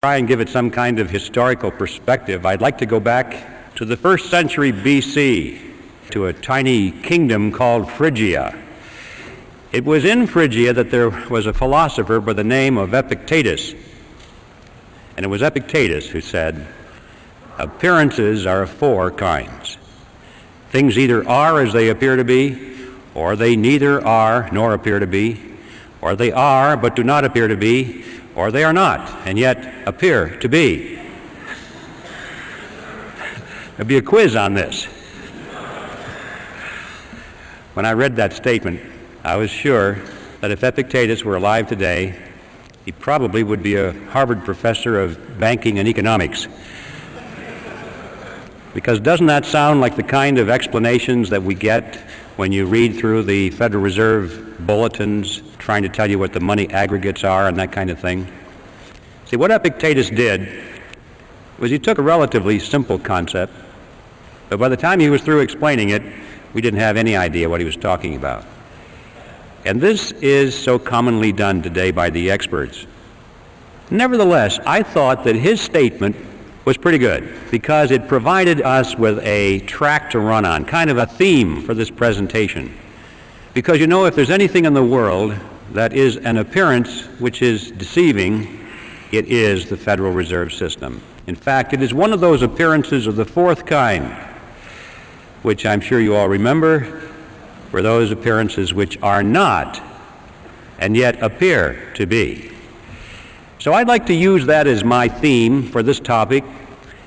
try and give it some kind of historical perspective, I'd like to go back to the 1st century BC, to a tiny kingdom called Phrygia. It was in Phrygia that there was a philosopher by the name of Epictetus. And it was Epictetus who said, appearances are of 4 kinds. Things either are as they appear to be, or they neither are nor appear to be, or they are but do not appear to be, or they are not and yet appear to be. There'll be a quiz on this. When I read that statement, I was sure that if Epictetus were alive today, he probably would be a Harvard professor of banking and economics. Because doesn't that sound like the kind of explanations that we get when you read through the Federal Reserve bulletins trying to tell you what the money aggregates are and that kind of thing? See, what Epictetus did was he took a relatively simple concept, but by the time he was through explaining it, we didn't have any idea what he was talking about. And this is so commonly done today by the experts. Nevertheless, I thought that his statement was pretty good because it provided us with a track to run on, kind of a theme for this presentation. Because you know, if there's anything in the world that is an appearance which is deceiving, it is the Federal Reserve System. In fact, it is one of those appearances of the 4th kind, which I'm sure you all remember, were those appearances which are not and yet appear to be. So I'd like to use that as my theme for this topic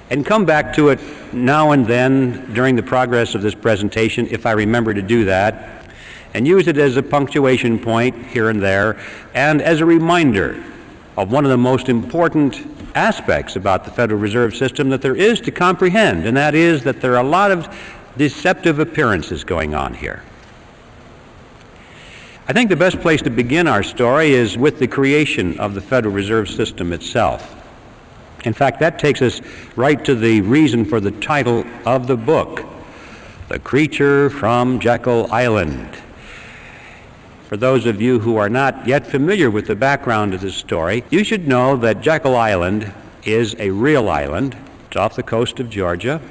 and come back to it now and then during the progress of this presentation, if I remember to do that, and use it as a punctuation point here and there, and as a reminder of one of the most important aspects about the Federal Reserve System that there is to comprehend, and that is that there are a lot of deceptive appearances going on here. I think the best place to begin our story is with the creation of the Federal Reserve System itself. In fact, that takes us right to the reason for the title of the book, The Creature from Jekyll Island. For those of you who are not yet familiar with the background of this story, you should know that Jekyll Island is a real island. It's off the coast of Georgia,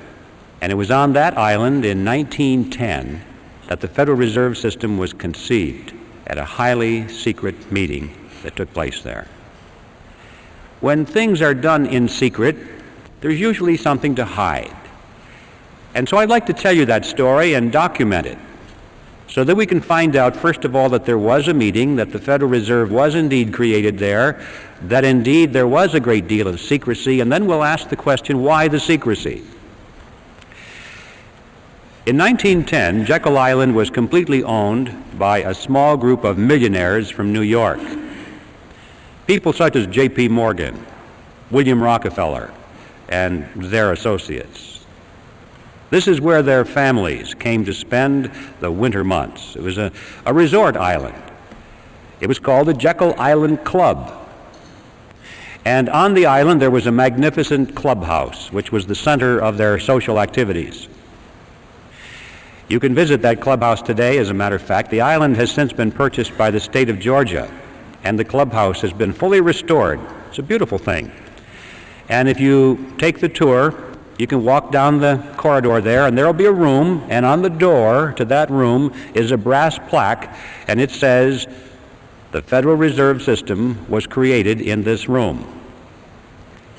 and it was on that island in 1910 that the Federal Reserve System was conceived at a highly secret meeting that took place there. When things are done in secret, there's usually something to hide. And so I'd like to tell you that story and document it so that we can find out, first of all, that there was a meeting, that the Federal Reserve was indeed created there, that indeed there was a great deal of secrecy, and then we'll ask the question, why the secrecy? In 1910, Jekyll Island was completely owned by a small group of millionaires from New York. People such as J.P. Morgan, William Rockefeller, and their associates. This is where their families came to spend the winter months. It was a resort island. It was called the Jekyll Island Club. And on the island there was a magnificent clubhouse, which was the center of their social activities. You can visit that clubhouse today. As a matter of fact, the island has since been purchased by the state of Georgia, and the clubhouse has been fully restored. It's a beautiful thing. And if you take the tour, you can walk down the corridor there, and there will be a room, and on the door to that room is a brass plaque, and it says, "The Federal Reserve System was created in this room."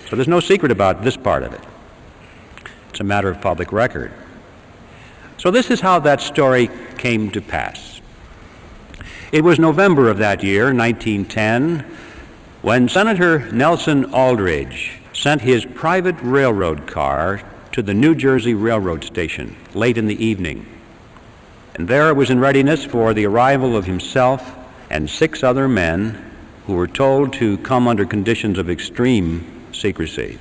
So there's no secret about this part of it. It's a matter of public record. So this is how that story came to pass. It was November of that year, 1910, when Senator Nelson Aldrich sent his private railroad car to the New Jersey Railroad Station late in the evening. And there it was in readiness for the arrival of himself and 6 other men who were told to come under conditions of extreme secrecy.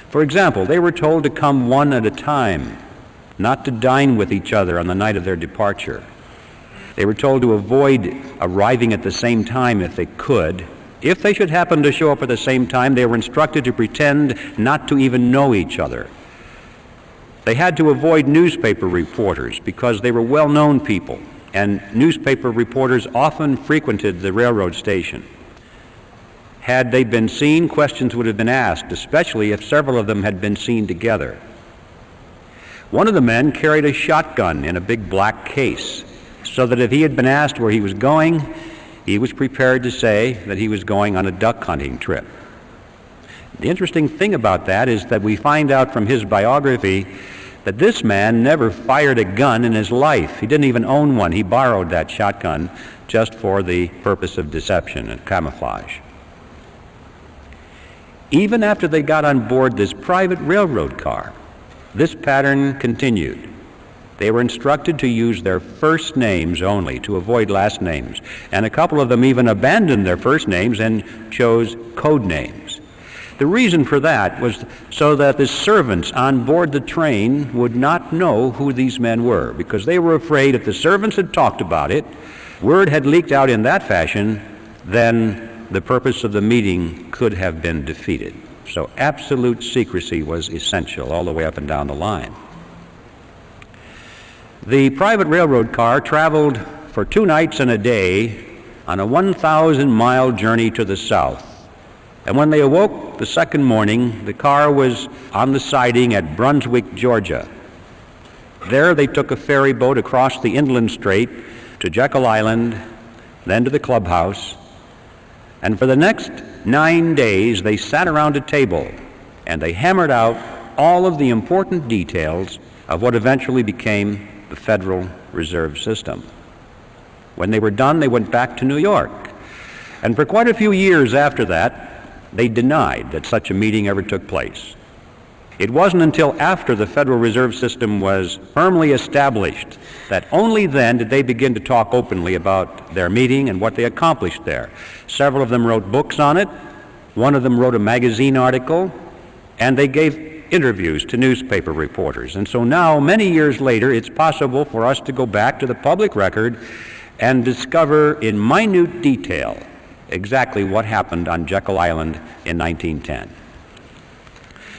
For example, they were told to come one at a time, not to dine with each other on the night of their departure. They were told to avoid arriving at the same time if they could. If they should happen to show up at the same time, they were instructed to pretend not to even know each other. They had to avoid newspaper reporters because they were well-known people, and newspaper reporters often frequented the railroad station. Had they been seen, questions would have been asked, especially if several of them had been seen together. One of the men carried a shotgun in a big black case, so that if he had been asked where he was going, he was prepared to say that he was going on a duck hunting trip. The interesting thing about that is that we find out from his biography that this man never fired a gun in his life. He didn't even own one. He borrowed that shotgun just for the purpose of deception and camouflage. Even after they got on board this private railroad car, this pattern continued. They were instructed to use their first names only, to avoid last names, and a couple of them even abandoned their first names and chose code names. The reason for that was so that the servants on board the train would not know who these men were, because they were afraid if the servants had talked about it, word had leaked out in that fashion, then the purpose of the meeting could have been defeated. So absolute secrecy was essential all the way up and down the line. The private railroad car traveled for 2 nights and a day on a 1,000-mile journey to the south. And when they awoke the second morning, the car was on the siding at Brunswick, Georgia. There they took a ferry boat across the inland strait to Jekyll Island, then to the clubhouse. And for the next 9 days, they sat around a table and they hammered out all of the important details of what eventually became the Federal Reserve System. When they were done, they went back to New York. And for quite a few years after that, they denied that such a meeting ever took place. It wasn't until after the Federal Reserve System was firmly established that only then did they begin to talk openly about their meeting and what they accomplished there. Several of them wrote books on it. One of them wrote a magazine article, and they gave interviews to newspaper reporters. And so now, many years later, it's possible for us to go back to the public record and discover in minute detail exactly what happened on Jekyll Island in 1910.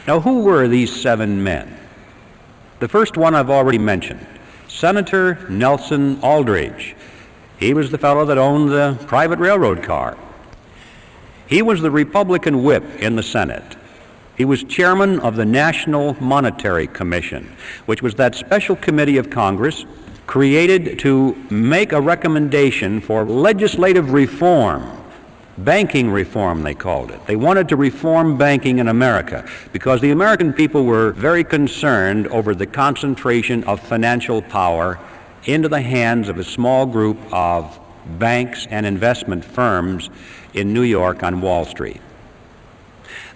Now, who were these 7 men? The first one I've already mentioned, Senator Nelson Aldrich. He was the fellow that owned the private railroad car. He was the Republican whip in the Senate. He was chairman of the National Monetary Commission, which was that special committee of Congress created to make a recommendation for legislative reform. Banking reform, they called it. They wanted to reform banking in America because the American people were very concerned over the concentration of financial power into the hands of a small group of banks and investment firms in New York on Wall Street.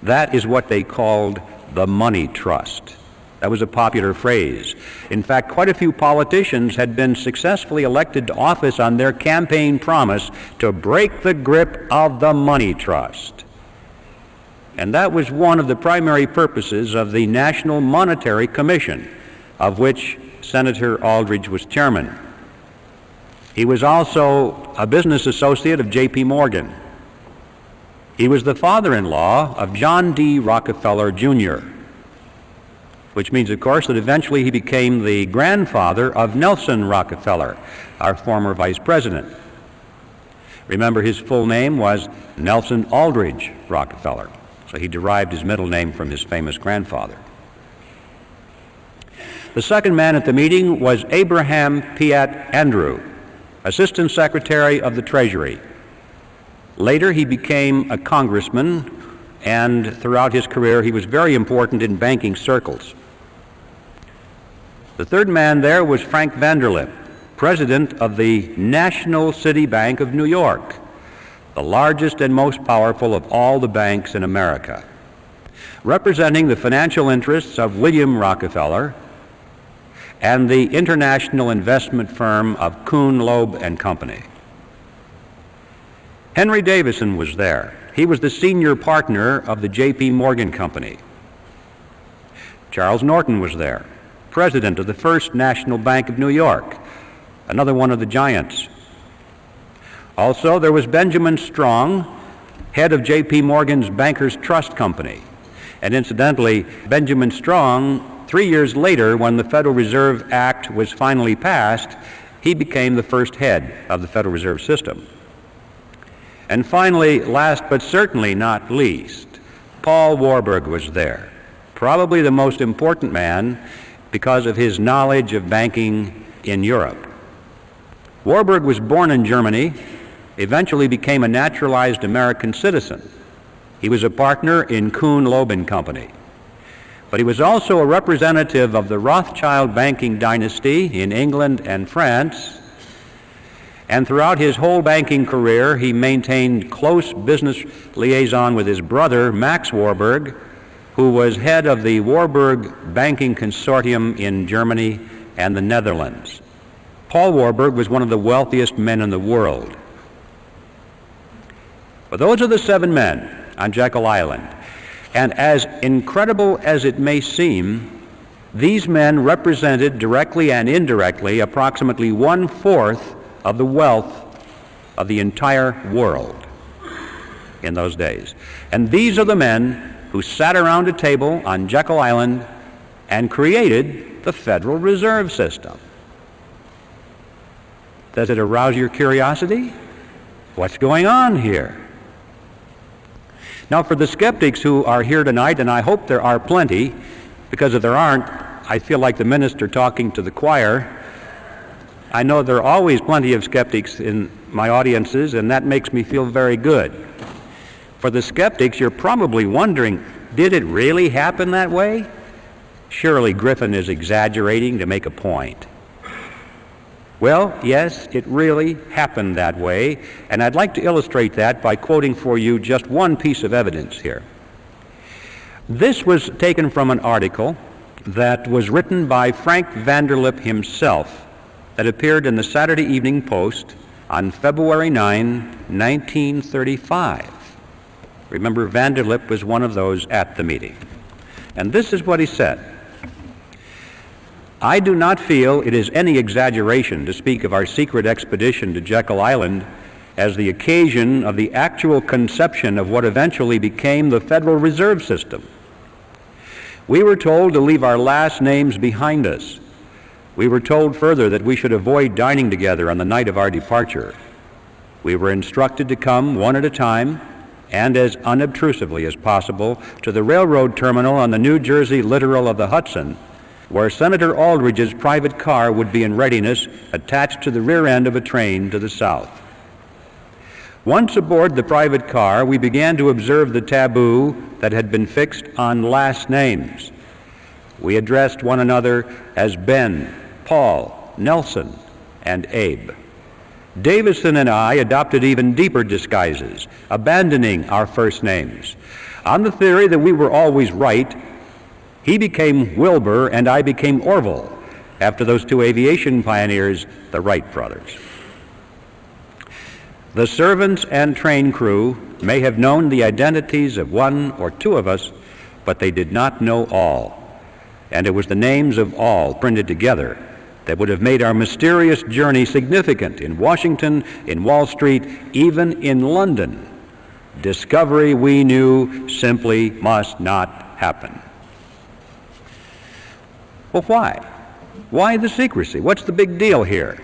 That is what they called the money trust. That was a popular phrase. In fact, quite a few politicians had been successfully elected to office on their campaign promise to break the grip of the money trust. And that was one of the primary purposes of the National Monetary Commission, of which Senator Aldrich was chairman. He was also a business associate of J.P. Morgan. He was the father-in-law of John D. Rockefeller, Jr., which means, of course, that eventually he became the grandfather of Nelson Rockefeller, our former vice president. Remember, his full name was Nelson Aldrich Rockefeller, so he derived his middle name from his famous grandfather. The second man at the meeting was Abraham Piatt Andrew, Assistant Secretary of the Treasury. Later, he became a congressman, and throughout his career, he was very important in banking circles. The third man there was Frank Vanderlip, president of the National City Bank of New York, the largest and most powerful of all the banks in America, representing the financial interests of William Rockefeller and the international investment firm of Kuhn, Loeb and Company. Henry Davison was there. He was the senior partner of the J.P. Morgan Company. Charles Norton was there, president of the First National Bank of New York, another one of the giants. Also, there was Benjamin Strong, head of J.P. Morgan's Bankers Trust Company. And incidentally, Benjamin Strong, 3 years later, when the Federal Reserve Act was finally passed, he became the first head of the Federal Reserve System. And finally, last but certainly not least, Paul Warburg was there, probably the most important man because of his knowledge of banking in Europe. Warburg was born in Germany, eventually became a naturalized American citizen. He was a partner in Kuhn Loeb and Company. But he was also a representative of the Rothschild banking dynasty in England and France. And throughout his whole banking career, he maintained close business liaison with his brother, Max Warburg, who was head of the Warburg Banking Consortium in Germany and the Netherlands. Paul Warburg was one of the wealthiest men in the world. But those are the 7 men on Jekyll Island. And as incredible as it may seem, these men represented directly and indirectly approximately 1/4 of the wealth of the entire world in those days. And these are the men who sat around a table on Jekyll Island and created the Federal Reserve System. Does it arouse your curiosity? What's going on here? Now, for the skeptics who are here tonight, and I hope there are plenty, because if there aren't, I feel like the minister talking to the choir. I know there are always plenty of skeptics in my audiences, and that makes me feel very good. For the skeptics, you're probably wondering, did it really happen that way? Surely Griffin is exaggerating to make a point. Well, yes, it really happened that way, and I'd like to illustrate that by quoting for you just one piece of evidence here. This was taken from an article that was written by Frank Vanderlip himself that appeared in the Saturday Evening Post on February 9, 1935. Remember, Vanderlip was one of those at the meeting. And this is what he said. I do not feel it is any exaggeration to speak of our secret expedition to Jekyll Island as the occasion of the actual conception of what eventually became the Federal Reserve System. We were told to leave our last names behind us. We were told further that we should avoid dining together on the night of our departure. We were instructed to come one at a time and as unobtrusively as possible to the railroad terminal on the New Jersey littoral of the Hudson, where Senator Aldrich's private car would be in readiness attached to the rear end of a train to the south. Once aboard the private car, we began to observe the taboo that had been fixed on last names. We addressed one another as Ben, Paul, Nelson, and Abe. Davison and I adopted even deeper disguises, abandoning our first names. On the theory that we were always right, he became Wilbur and I became Orville, after those two aviation pioneers, the Wright brothers. The servants and train crew may have known the identities of one or two of us, but they did not know all. And it was the names of all printed together that would have made our mysterious journey significant in Washington, in Wall Street, even in London. Discovery, we knew, simply must not happen. Well, why? Why the secrecy? What's the big deal here?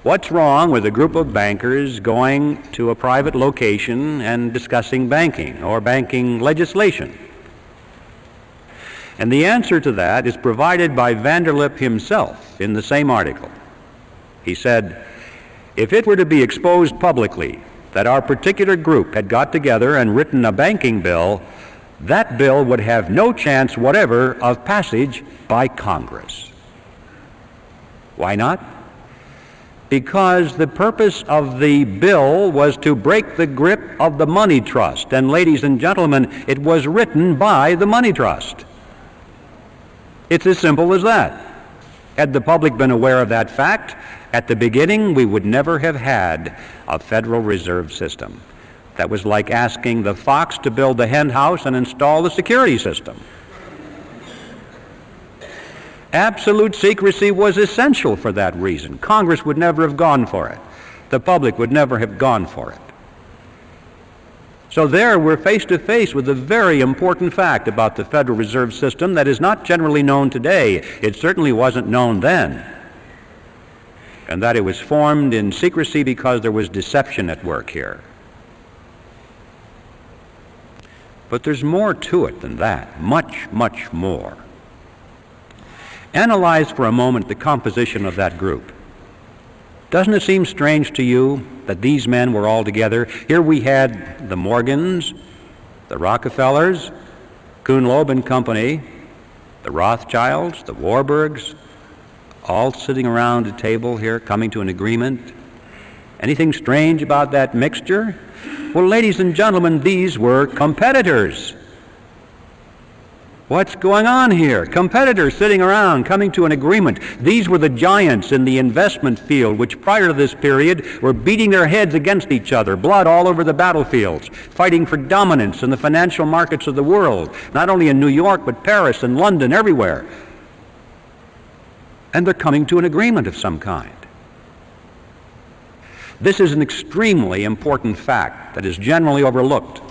What's wrong with a group of bankers going to a private location and discussing banking or banking legislation? And the answer to that is provided by Vanderlip himself in the same article. He said, if it were to be exposed publicly that our particular group had got together and written a banking bill, that bill would have no chance whatever of passage by Congress. Why not? Because the purpose of the bill was to break the grip of the money trust. And ladies and gentlemen, it was written by the money trust. It's as simple as that. Had the public been aware of that fact, at the beginning we would never have had a Federal Reserve System. That was like asking the fox to build the hen house and install the security system. Absolute secrecy was essential for that reason. Congress would never have gone for it. The public would never have gone for it. So there we're face to face with a very important fact about the Federal Reserve System that is not generally known today. It certainly wasn't known then. And that it was formed in secrecy because there was deception at work here. But there's more to it than that, much, much more. Analyze for a moment the composition of that group. Doesn't it seem strange to you that these men were all together? Here we had the Morgans, the Rockefellers, Kuhn, Loeb and Company, the Rothschilds, the Warburgs, all sitting around a table here, coming to an agreement. Anything strange about that mixture? Well, ladies and gentlemen, these were competitors. What's going on here? Competitors sitting around, coming to an agreement. These were the giants in the investment field, which prior to this period were beating their heads against each other, blood all over the battlefields, fighting for dominance in the financial markets of the world, not only in New York, but Paris and London, everywhere. And they're coming to an agreement of some kind. This is an extremely important fact that is generally overlooked,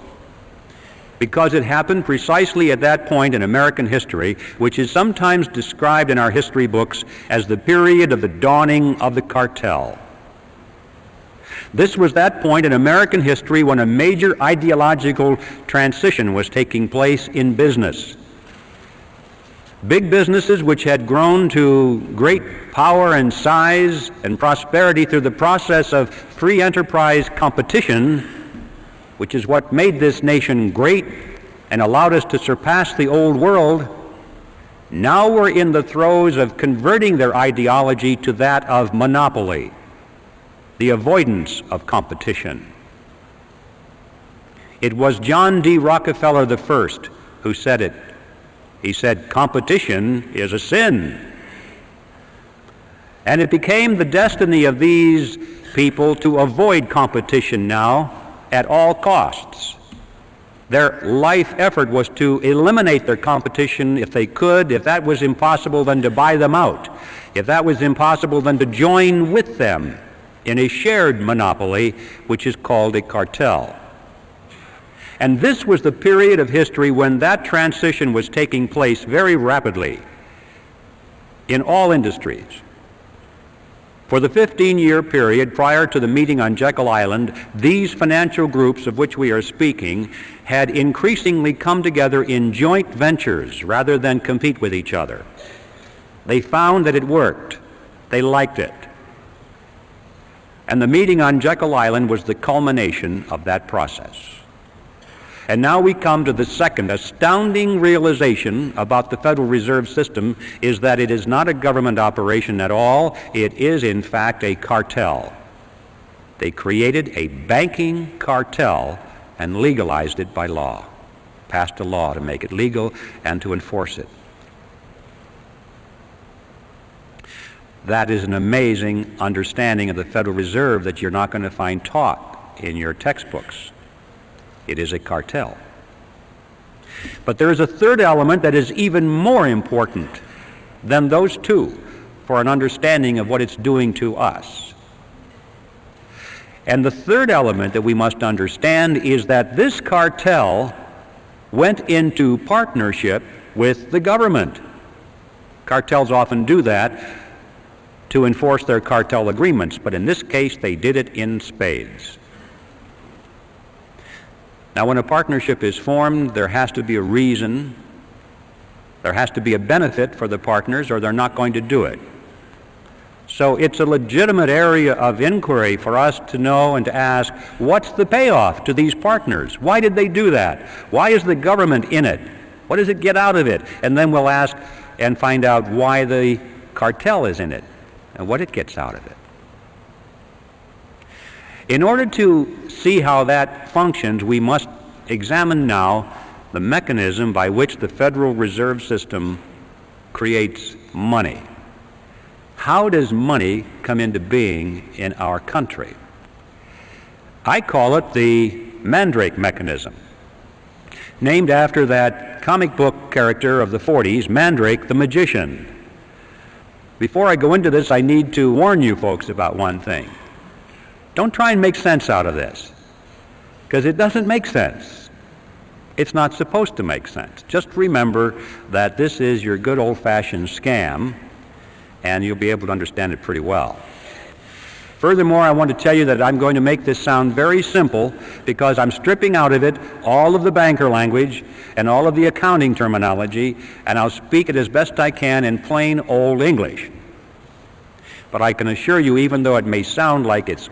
because it happened precisely at that point in American history, which is sometimes described in our history books as the period of the dawning of the cartel. This was that point in American history when a major ideological transition was taking place in business. Big businesses which had grown to great power and size and prosperity through the process of free enterprise competition, which is what made this nation great and allowed us to surpass the old world, now were in the throes of converting their ideology to that of monopoly, the avoidance of competition. It was John D. Rockefeller I who said it. He said, "Competition is a sin." And it became the destiny of these people to avoid competition now at all costs. Their life effort was to eliminate their competition if they could. If that was impossible, then to buy them out. If that was impossible, then to join with them in a shared monopoly, which is called a cartel. And this was the period of history when that transition was taking place very rapidly in all industries. For the 15-year period prior to the meeting on Jekyll Island, these financial groups of which we are speaking had increasingly come together in joint ventures rather than compete with each other. They found that it worked. They liked it. And the meeting on Jekyll Island was the culmination of that process. And now we come to the second astounding realization about the Federal Reserve System, is that it is not a government operation at all. It is, in fact, a cartel. They created a banking cartel and legalized it by law, passed a law to make it legal and to enforce it. That is an amazing understanding of the Federal Reserve that you're not going to find taught in your textbooks. It is a cartel. But there is a third element that is even more important than those two for an understanding of what it's doing to us. And the third element that we must understand is that this cartel went into partnership with the government. Cartels often do that to enforce their cartel agreements, but in this case they did it in spades. Now, when a partnership is formed, there has to be a reason, there has to be a benefit for the partners, or they're not going to do it. So it's a legitimate area of inquiry for us to know and to ask, what's the payoff to these partners? Why did they do that? Why is the government in it? What does it get out of it? And then we'll ask and find out why the cartel is in it and what it gets out of it. In order to see how that functions, we must examine now the mechanism by which the Federal Reserve System creates money. How does money come into being in our country? I call it the Mandrake mechanism, named after that comic book character of the 40s, Mandrake the Magician. Before I go into this, I need to warn you folks about one thing. Don't try and make sense out of this, because it doesn't make sense. It's not supposed to make sense. Just remember that this is your good old-fashioned scam, and you'll be able to understand it pretty well. Furthermore, I want to tell you that I'm going to make this sound very simple because I'm stripping out of it all of the banker language and all of the accounting terminology, and I'll speak it as best I can in plain old English. But I can assure you, even though it may sound like it's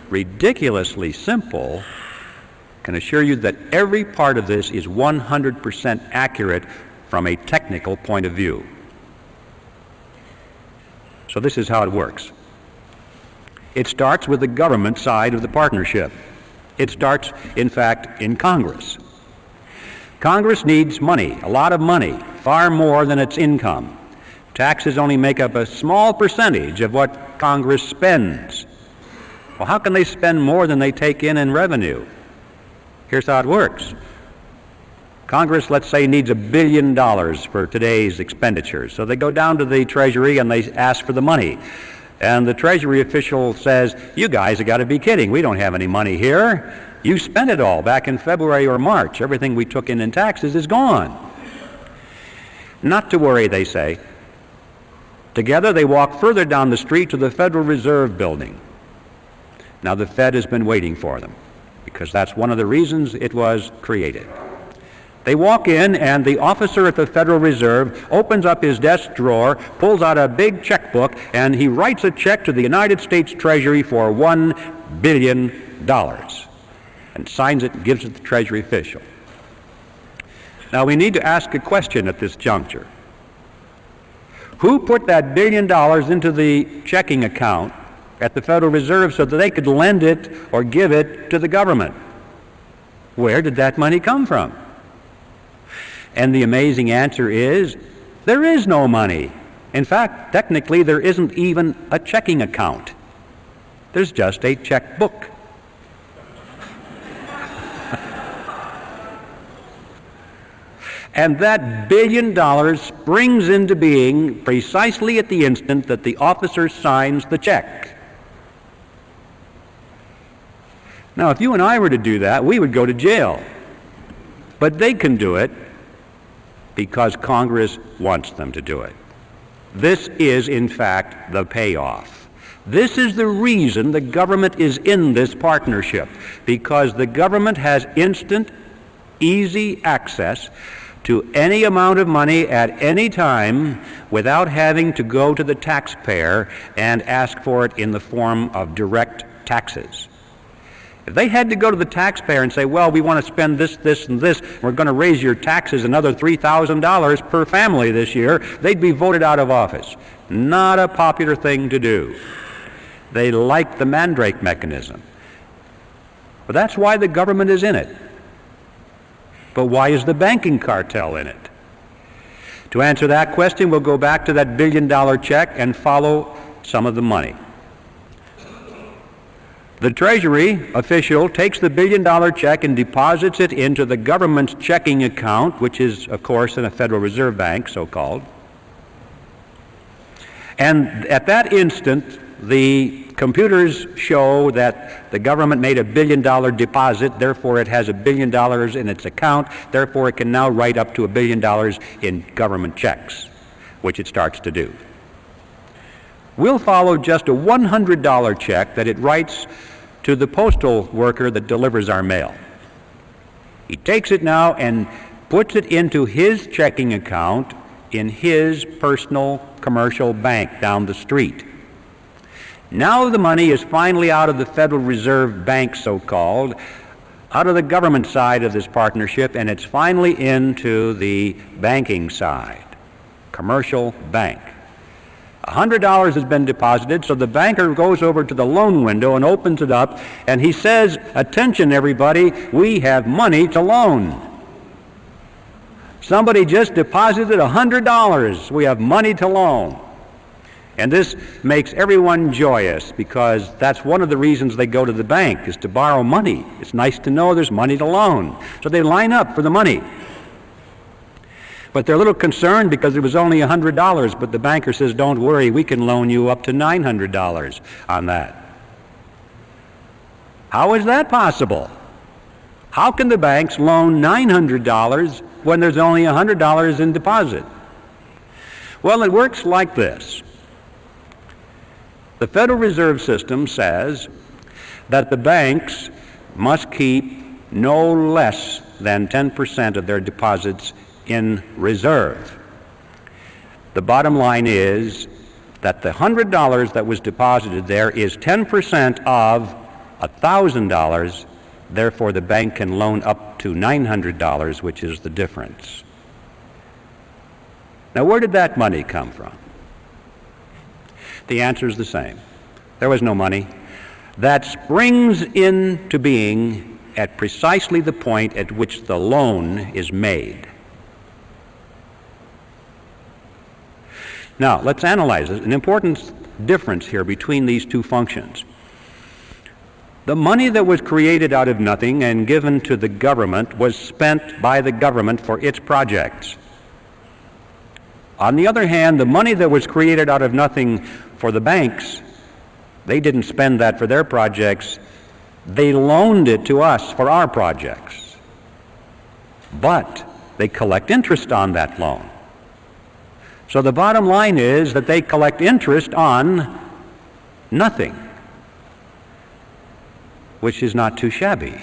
ridiculously simple, I can assure you that every part of this is 100% accurate from a technical point of view. So this is how it works. It starts with the government side of the partnership. It starts, in fact, in Congress. Congress needs money, a lot of money, far more than its income. Taxes only make up a small percentage of what Congress spends. Well, how can they spend more than they take in revenue? Here's how it works. Congress, let's say, needs $1 billion for today's expenditures. So they go down to the Treasury and they ask for the money. And the Treasury official says, you guys have got to be kidding. We don't have any money here. You spent it all back in February or March. Everything we took in taxes is gone. Not to worry, they say. Together they walk further down the street to the Federal Reserve building. Now the Fed has been waiting for them because that's one of the reasons it was created. They walk in, and the officer at the Federal Reserve opens up his desk drawer, pulls out a big checkbook, and he writes a check to the United States Treasury for $1 billion and signs it and gives it to the Treasury official. Now we need to ask a question at this juncture. Who put that $1 billion into the checking account at the Federal Reserve so that they could lend it or give it to the government? Where did that money come from? And the amazing answer is, there is no money. In fact, technically, there isn't even a checking account. There's just a checkbook. And that $1 billion springs into being precisely at the instant that the officer signs the check. Now, if you and I were to do that, we would go to jail. But they can do it because Congress wants them to do it. This is, in fact, the payoff. This is the reason the government is in this partnership, because the government has instant, easy access to any amount of money at any time without having to go to the taxpayer and ask for it in the form of direct taxes. If they had to go to the taxpayer and say, well, we want to spend this, this, and this, we're going to raise your taxes another $3,000 per family this year, they'd be voted out of office. Not a popular thing to do. They like the mandrake mechanism. But that's why the government is in it. But why is the banking cartel in it? To answer that question, we'll go back to that $1 billion check and follow some of the money. The Treasury official takes the $1 billion check and deposits it into the government's checking account, which is, of course, in a Federal Reserve Bank, so-called. And at that instant, the computers show that the government made a $1 billion deposit, therefore it has $1 billion in its account, therefore it can now write up to $1 billion in government checks, which it starts to do. We'll follow just a $100 check that it writes to the postal worker that delivers our mail. He takes it now and puts it into his checking account in his personal commercial bank down the street. Now the money is finally out of the Federal Reserve Bank, so-called, out of the government side of this partnership, and it's finally into the banking side, commercial bank. $100 has been deposited, so the banker goes over to the loan window and opens it up, and he says, attention everybody, we have money to loan. Somebody just deposited $100. We have money to loan. And this makes everyone joyous because that's one of the reasons they go to the bank, is to borrow money. It's nice to know there's money to loan. So they line up for the money. But they're a little concerned because it was only $100, but the banker says, don't worry, we can loan you up to $900 on that. How is that possible? How can the banks loan $900 when there's only $100 in deposit? Well, it works like this. The Federal Reserve System says that the banks must keep no less than 10% of their deposits in reserve. The bottom line is that the $100 that was deposited there is 10% of $1,000, therefore the bank can loan up to $900, which is the difference. Now, where did that money come from? The answer is the same. There was no money. That springs into being at precisely the point at which the loan is made. Now, let's analyze it. An important difference here between these two functions. The money that was created out of nothing and given to the government was spent by the government for its projects. On the other hand, the money that was created out of nothing for the banks, they didn't spend that for their projects. They loaned it to us for our projects. But they collect interest on that loan. So the bottom line is that they collect interest on nothing, which is not too shabby.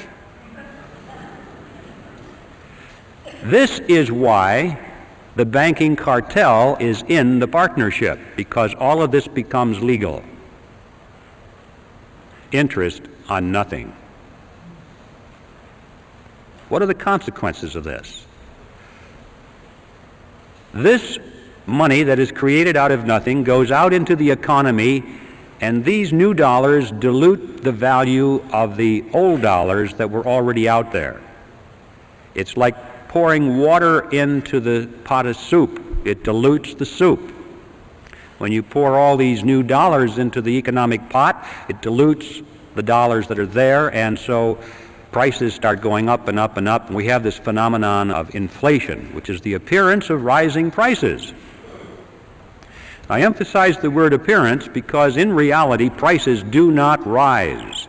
This is why the banking cartel is in the partnership, because all of this becomes legal. Interest on nothing. What are the consequences of this? This money that is created out of nothing goes out into the economy, and these new dollars dilute the value of the old dollars that were already out there. It's like pouring water into the pot of soup. It dilutes the soup. When you pour all these new dollars into the economic pot, it dilutes the dollars that are there, and so prices start going up and up and up, and we have this phenomenon of inflation, which is the appearance of rising prices. I emphasize the word appearance because in reality prices do not rise.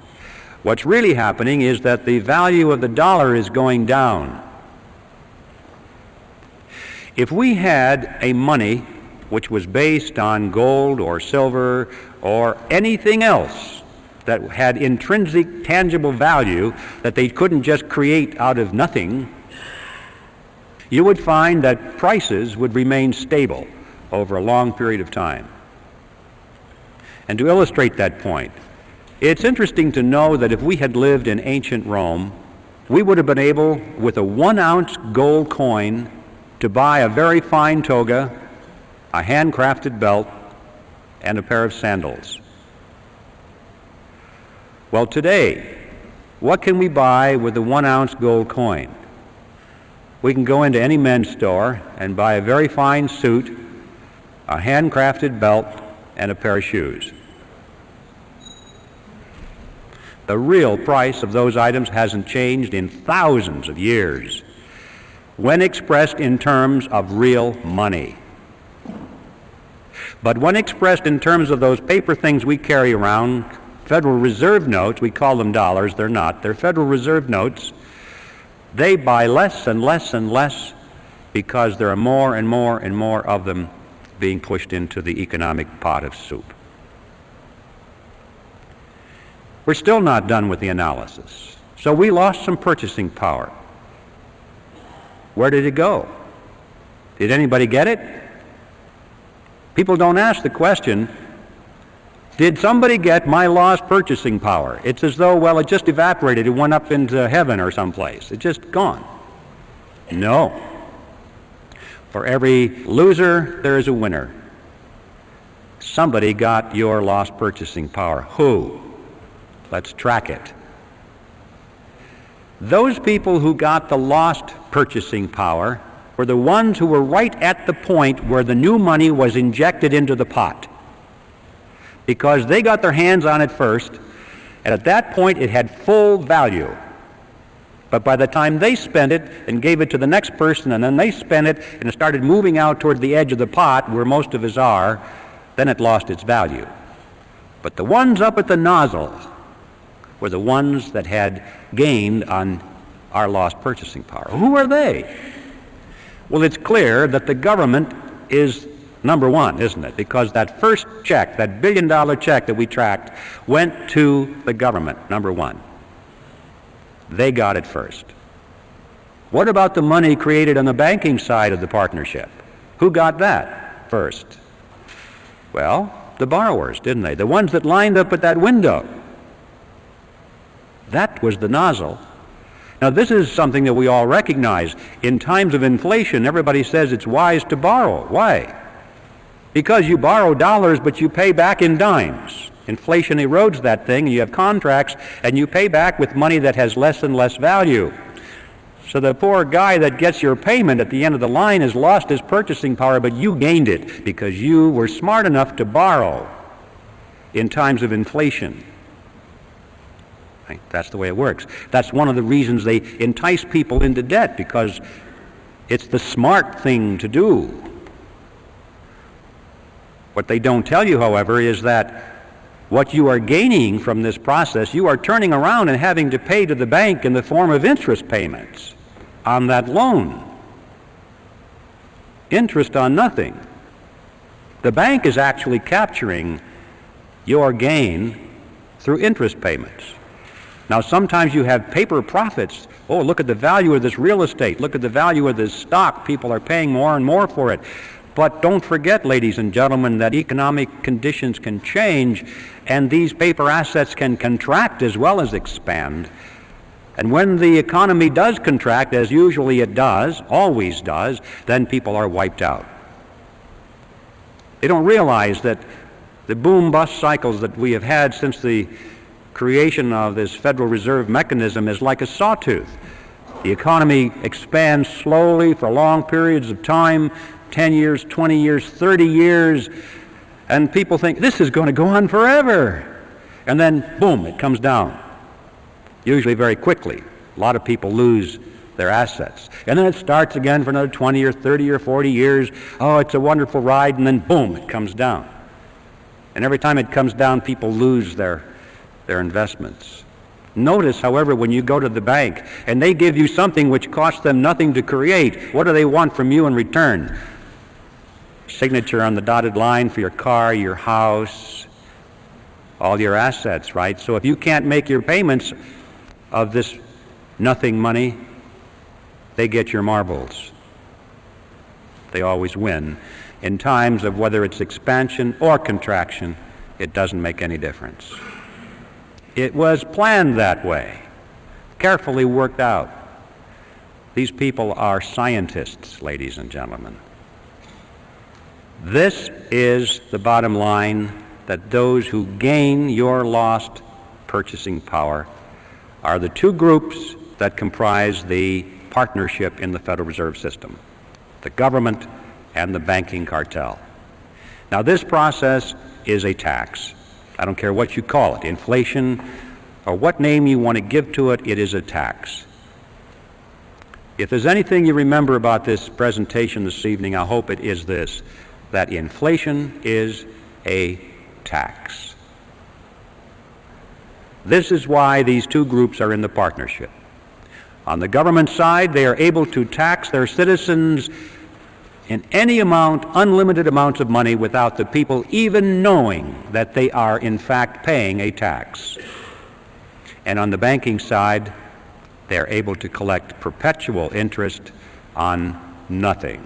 What's really happening is that the value of the dollar is going down. If we had a money which was based on gold or silver or anything else that had intrinsic tangible value that they couldn't just create out of nothing, you would find that prices would remain stable over a long period of time. And to illustrate that point, it's interesting to know that if we had lived in ancient Rome, we would have been able, with a 1-ounce gold coin, to buy a very fine toga, a handcrafted belt, and a pair of sandals. Well, today, what can we buy with a 1-ounce gold coin? We can go into any men's store and buy a very fine suit, a handcrafted belt, and a pair of shoes. The real price of those items hasn't changed in thousands of years when expressed in terms of real money. But when expressed in terms of those paper things we carry around, Federal Reserve notes, we call them dollars, they're not, they're Federal Reserve notes, they buy less and less and less because there are more and more and more of them being pushed into the economic pot of soup. We're still not done with the analysis. So we lost some purchasing power. Where did it go? Did anybody get it? People don't ask the question, did somebody get my lost purchasing power? It's as though, well, it just evaporated. It went up into heaven or someplace. It's just gone. No. For every loser, there is a winner. Somebody got your lost purchasing power. Who? Let's track it. Those people who got the lost purchasing power were the ones who were right at the point where the new money was injected into the pot. Because they got their hands on it first, and at that point it had full value. But by the time they spent it and gave it to the next person, and then they spent it and it started moving out toward the edge of the pot where most of us are, then it lost its value. But the ones up at the nozzle were the ones that had gained on our lost purchasing power. Who are they? Well, it's clear that the government is number one, isn't it? Because that first check, that billion-dollar check that we tracked, went to the government, number one. They got it first. What about the money created on the banking side of the partnership? Who got that first? Well, the borrowers, didn't they? The ones that lined up at that window. That was the nozzle. Now, this is something that we all recognize. In times of inflation, everybody says it's wise to borrow. Why? Because you borrow dollars, but you pay back in dimes. Inflation erodes that thing, and you have contracts, and you pay back with money that has less and less value. So the poor guy that gets your payment at the end of the line has lost his purchasing power, but you gained it because you were smart enough to borrow in times of inflation. Right? That's the way it works. That's one of the reasons they entice people into debt, because it's the smart thing to do. What they don't tell you, however, is that what you are gaining from this process, you are turning around and having to pay to the bank in the form of interest payments on that loan. Interest on nothing. The bank is actually capturing your gain through interest payments. Now, sometimes you have paper profits. Oh, look at the value of this real estate. Look at the value of this stock. People are paying more and more for it. But don't forget, ladies and gentlemen, that economic conditions can change, and these paper assets can contract as well as expand. And when the economy does contract, as usually it does, always does, then people are wiped out. They don't realize that the boom-bust cycles that we have had since the creation of this Federal Reserve mechanism is like a sawtooth. The economy expands slowly for long periods of time, 10 years, 20 years, 30 years, and people think this is going to go on forever. And then, boom, it comes down, usually very quickly. A lot of people lose their assets. And then it starts again for another 20 or 30 or 40 years. Oh, it's a wonderful ride, and then, boom, it comes down. And every time it comes down, people lose their investments. Notice, however, when you go to the bank and they give you something which costs them nothing to create, what do they want from you in return? Signature on the dotted line for your car, your house, all your assets, right? So if you can't make your payments of this nothing money, they get your marbles. They always win. In times of whether it's expansion or contraction, it doesn't make any difference. It was planned that way, carefully worked out. These people are scientists, ladies and gentlemen. This is the bottom line, that those who gain your lost purchasing power are the two groups that comprise the partnership in the Federal Reserve System, the government and the banking cartel. Now, this process is a tax. I don't care what you call it, inflation, or what name you want to give to it, it is a tax. If there's anything you remember about this presentation this evening, I hope it is this, that inflation is a tax. This is why these two groups are in the partnership. On the government side, they are able to tax their citizens in any amount, unlimited amounts of money, without the people even knowing that they are in fact paying a tax. And on the banking side, they are able to collect perpetual interest on nothing.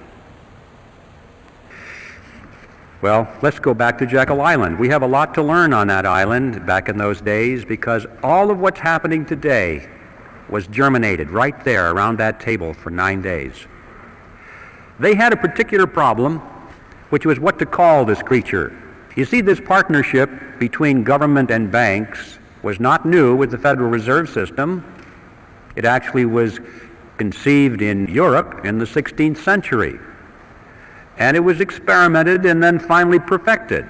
Well, let's go back to Jekyll Island. We have a lot to learn on that island back in those days, because all of what's happening today was germinated right there around that table for 9 days. They had a particular problem, which was what to call this creature. You see, this partnership between government and banks was not new with the Federal Reserve System. It actually was conceived in Europe in the 16th century. And it was experimented and then finally perfected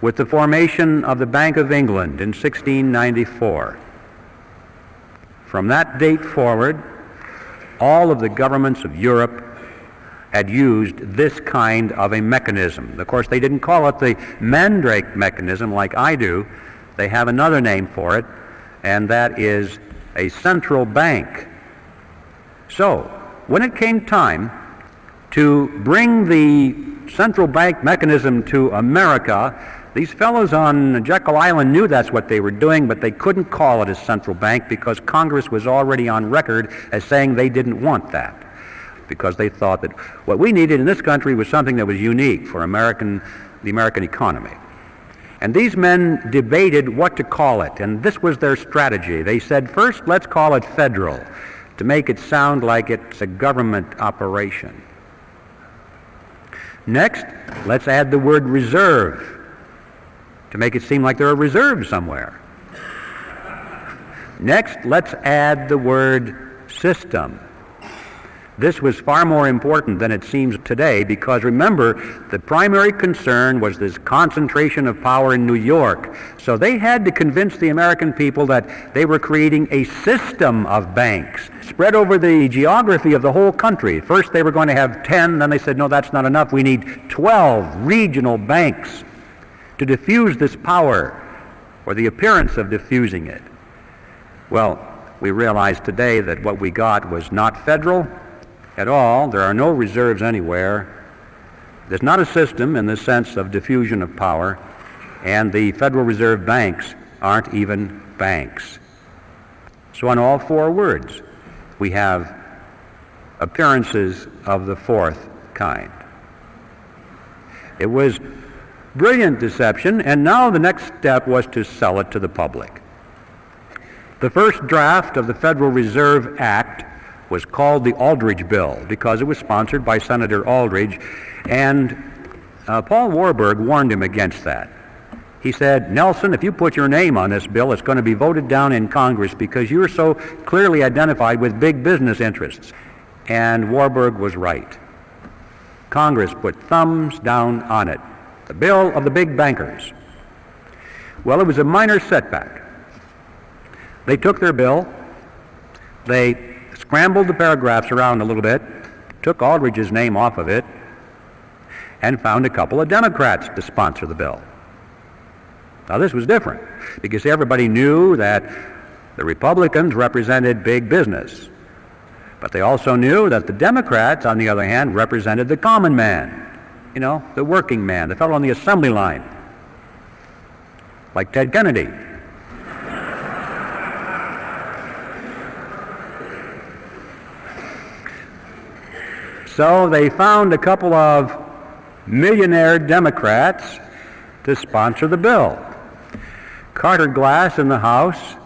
with the formation of the Bank of England in 1694. From that date forward, all of the governments of Europe had used this kind of a mechanism. Of course, they didn't call it the Mandrake mechanism like I do. They have another name for it, and that is a central bank. So, when it came time to bring the central bank mechanism to America, these fellows on Jekyll Island knew that's what they were doing, but they couldn't call it a central bank because Congress was already on record as saying they didn't want that, because they thought that what we needed in this country was something that was unique for the American economy. And these men debated what to call it, and this was their strategy. They said, first, let's call it federal, to make it sound like it's a government operation. Next, let's add the word reserve, to make it seem like there are reserves somewhere. Next, let's add the word system. This was far more important than it seems today, because remember, the primary concern was this concentration of power in New York. So they had to convince the American people that they were creating a system of banks spread over the geography of the whole country. First they were going to have 10, then they said, no, that's not enough. We need 12 regional banks to diffuse this power, or the appearance of diffusing it. Well, we realize today that what we got was not federal at all. There are no reserves anywhere. There's not a system in the sense of diffusion of power, and the Federal Reserve banks aren't even banks. So on all four words, we have appearances of the fourth kind. It was brilliant deception, and now the next step was to sell it to the public. The first draft of the Federal Reserve Act was called the Aldrich Bill because it was sponsored by Senator Aldrich, and Paul Warburg warned him against that. He said, Nelson, if you put your name on this bill, it's going to be voted down in Congress because you're so clearly identified with big business interests. And Warburg was right. Congress put thumbs down on it. The bill of the big bankers. Well, it was a minor setback. They took their bill, they scrambled the paragraphs around a little bit, took Aldrich's name off of it, and found a couple of Democrats to sponsor the bill. Now this was different, because everybody knew that the Republicans represented big business, but they also knew that the Democrats, on the other hand, represented the common man, the working man, the fellow on the assembly line, like Ted Kennedy. So they found a couple of millionaire Democrats to sponsor the bill. Carter Glass in the House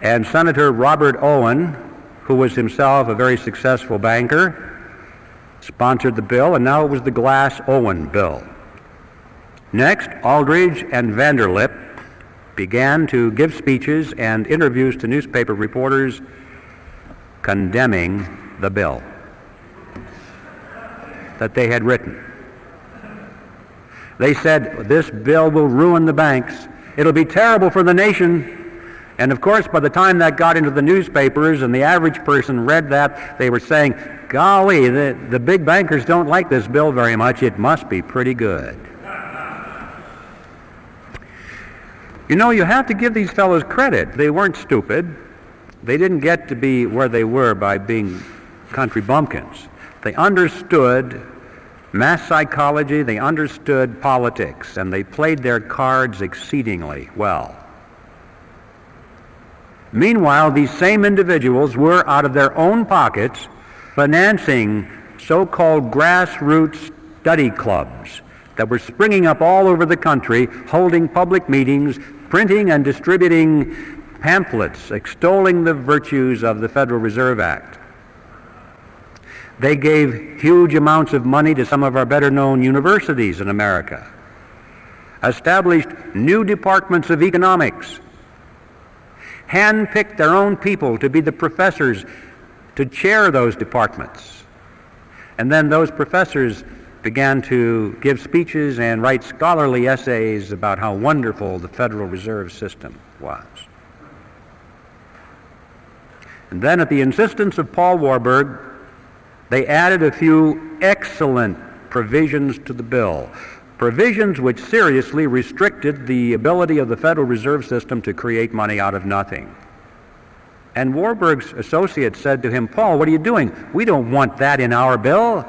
and Senator Robert Owen, who was himself a very successful banker, sponsored the bill, and now it was the Glass-Owen bill. Next, Aldrich and Vanderlip began to give speeches and interviews to newspaper reporters condemning the bill that they had written. They said, this bill will ruin the banks. It'll be terrible for the nation. And of course, by the time that got into the newspapers and the average person read that, they were saying, golly, the big bankers don't like this bill very much. It must be pretty good. You have to give these fellows credit. They weren't stupid. They didn't get to be where they were by being country bumpkins. They understood mass psychology, they understood politics, and they played their cards exceedingly well. Meanwhile, these same individuals were, out of their own pockets, financing so-called grassroots study clubs that were springing up all over the country, holding public meetings, printing and distributing pamphlets extolling the virtues of the Federal Reserve Act. They gave huge amounts of money to some of our better-known universities in America, established new departments of economics, handpicked their own people to be the professors to chair those departments. And then those professors began to give speeches and write scholarly essays about how wonderful the Federal Reserve System was. And then at the insistence of Paul Warburg, they added a few excellent provisions to the bill, provisions which seriously restricted the ability of the Federal Reserve System to create money out of nothing. And Warburg's associates said to him, Paul, what are you doing? We don't want that in our bill.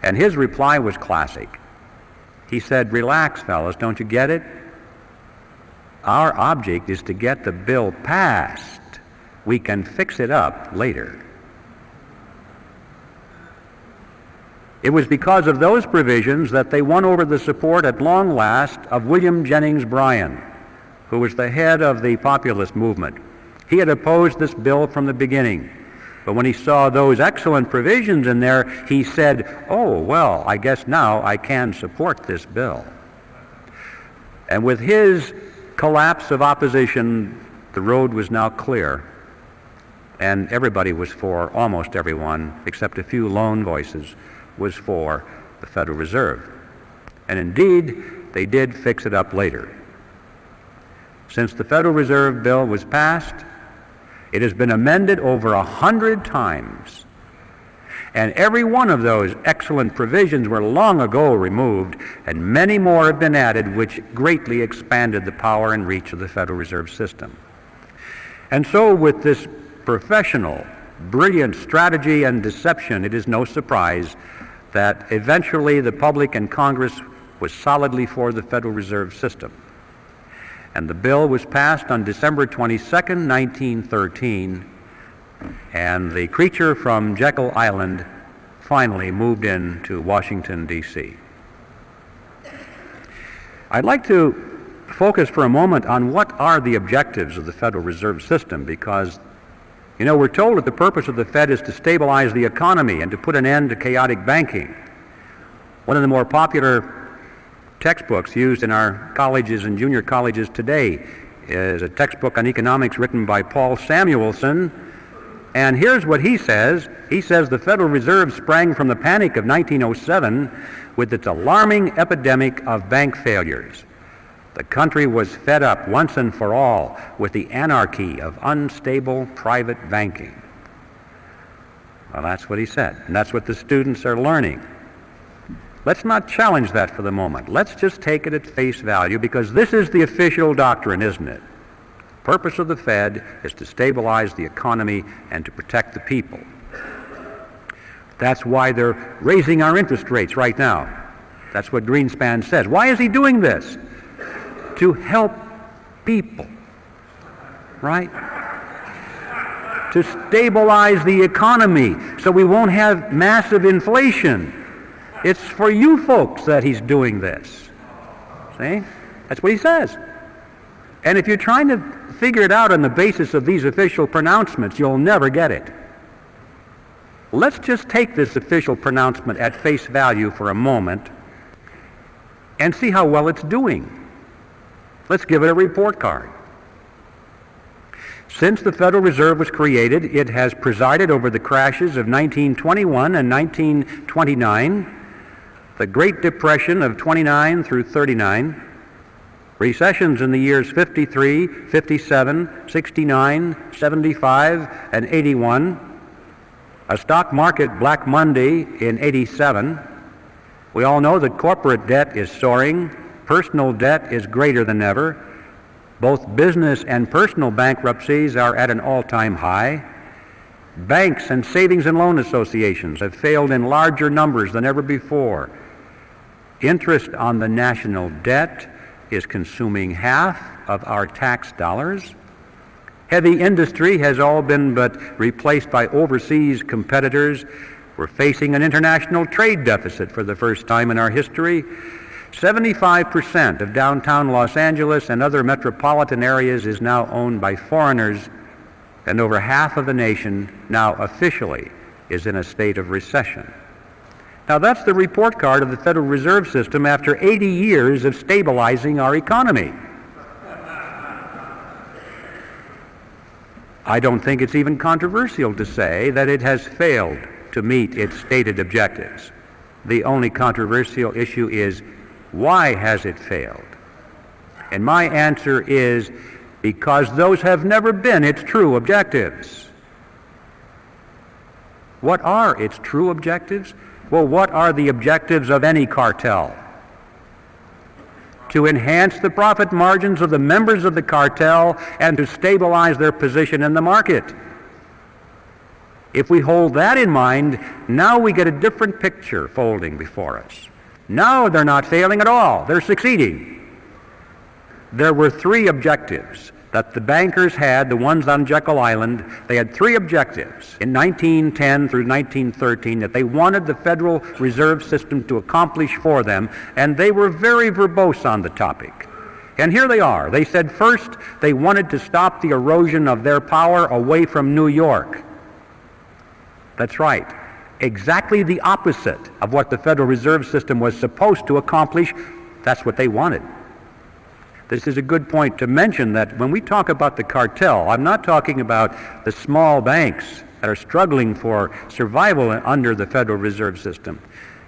And his reply was classic. He said, "Relax, fellas, don't you get it? Our object is to get the bill passed. We can fix it up later." It was because of those provisions that they won over the support at long last of William Jennings Bryan, who was the head of the populist movement. He had opposed this bill from the beginning, but when he saw those excellent provisions in there, he said, "Oh, well, I guess now I can support this bill." And with his collapse of opposition, the road was now clear, and everybody was for, almost everyone, except a few lone voices, was for the Federal Reserve. And indeed, they did fix it up later. Since the Federal Reserve Bill was passed, it has been amended over 100 times. And every one of those excellent provisions were long ago removed, and many more have been added, which greatly expanded the power and reach of the Federal Reserve System. And so with this professional, brilliant strategy and deception, it is no surprise that eventually the public and Congress was solidly for the Federal Reserve System. And the bill was passed on December 22nd, 1913, and the creature from Jekyll Island finally moved into Washington, D.C. I'd like to focus for a moment on what are the objectives of the Federal Reserve System, because we're told that the purpose of the Fed is to stabilize the economy and to put an end to chaotic banking. One of the more popular textbooks used in our colleges and junior colleges today is a textbook on economics written by Paul Samuelson. And here's what he says. He says the Federal Reserve sprang from the panic of 1907 with its alarming epidemic of bank failures. The country was fed up once and for all with the anarchy of unstable private banking. Well, that's what he said, and that's what the students are learning. Let's not challenge that for the moment. Let's just take it at face value, because this is the official doctrine, isn't it? The purpose of the Fed is to stabilize the economy and to protect the people. That's why they're raising our interest rates right now. That's what Greenspan says. Why is he doing this? To help people, right? To stabilize the economy so we won't have massive inflation. It's for you folks that he's doing this. See? That's what he says. And if you're trying to figure it out on the basis of these official pronouncements, you'll never get it. Let's just take this official pronouncement at face value for a moment and see how well it's doing. Let's give it a report card. Since the Federal Reserve was created, it has presided over the crashes of 1921 and 1929, the Great Depression of 29 through 39, recessions in the years 53, 57, 69, 75, and 81, a stock market Black Monday in 87. We all know that corporate debt is soaring. Personal debt is greater than ever. Both business and personal bankruptcies are at an all-time high. Banks and savings and loan associations have failed in larger numbers than ever before. Interest on the national debt is consuming half of our tax dollars. Heavy industry has all been but replaced by overseas competitors. We're facing an international trade deficit for the first time in our history. 75% of downtown Los Angeles and other metropolitan areas is now owned by foreigners, and over half of the nation now officially is in a state of recession. Now that's the report card of the Federal Reserve System after 80 years of stabilizing our economy. I don't think it's even controversial to say that it has failed to meet its stated objectives. The only controversial issue is, why has it failed? And my answer is, because those have never been its true objectives. What are its true objectives? Well, what are the objectives of any cartel? To enhance the profit margins of the members of the cartel and to stabilize their position in the market. If we hold that in mind, now we get a different picture folding before us. Now they're not failing at all. They're succeeding. There were three objectives that the bankers had, the ones on Jekyll Island. They had three objectives in 1910 through 1913 that they wanted the Federal Reserve System to accomplish for them, and they were very verbose on the topic. And here they are. They said first they wanted to stop the erosion of their power away from New York. That's right. Exactly the opposite of what the Federal Reserve System was supposed to accomplish. That's what they wanted. This is a good point to mention that when we talk about the cartel, I'm not talking about the small banks that are struggling for survival under the Federal Reserve System.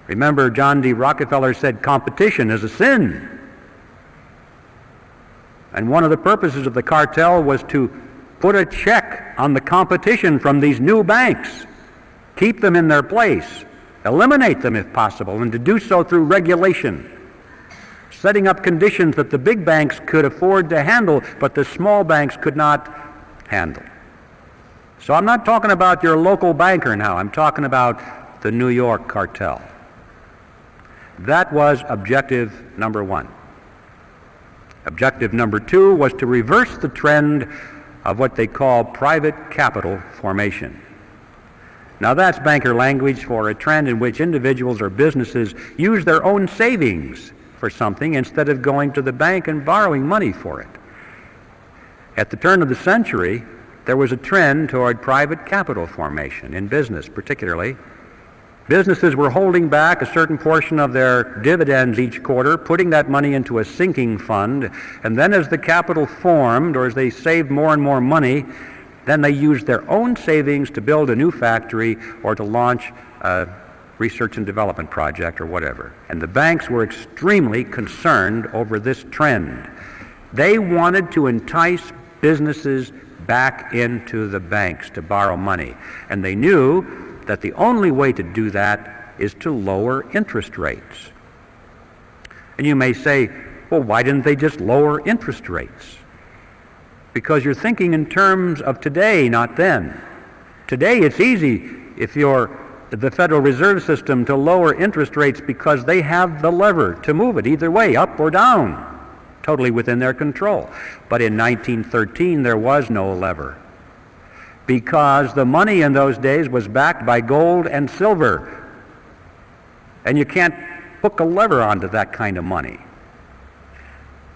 Remember, John D. Rockefeller said competition is a sin. And one of the purposes of the cartel was to put a check on the competition from these new banks, keep them in their place, eliminate them if possible, and to do so through regulation, setting up conditions that the big banks could afford to handle, but the small banks could not handle. So I'm not talking about your local banker now. I'm talking about the New York cartel. That was objective number one. Objective number two was to reverse the trend of what they call private capital formation. Now that's banker language for a trend in which individuals or businesses use their own savings for something instead of going to the bank and borrowing money for it. At the turn of the century, there was a trend toward private capital formation in business particularly. Businesses were holding back a certain portion of their dividends each quarter, putting that money into a sinking fund, and then as the capital formed, or as they saved more and more money, then they used their own savings to build a new factory or to launch a research and development project or whatever. And the banks were extremely concerned over this trend. They wanted to entice businesses back into the banks to borrow money. And they knew that the only way to do that is to lower interest rates. And you may say, well, why didn't they just lower interest rates? Because you're thinking in terms of today, not then. Today it's easy if you're the Federal Reserve System to lower interest rates because they have the lever to move it either way, up or down, totally within their control. But in 1913 there was no lever because the money in those days was backed by gold and silver, and you can't hook a lever onto that kind of money.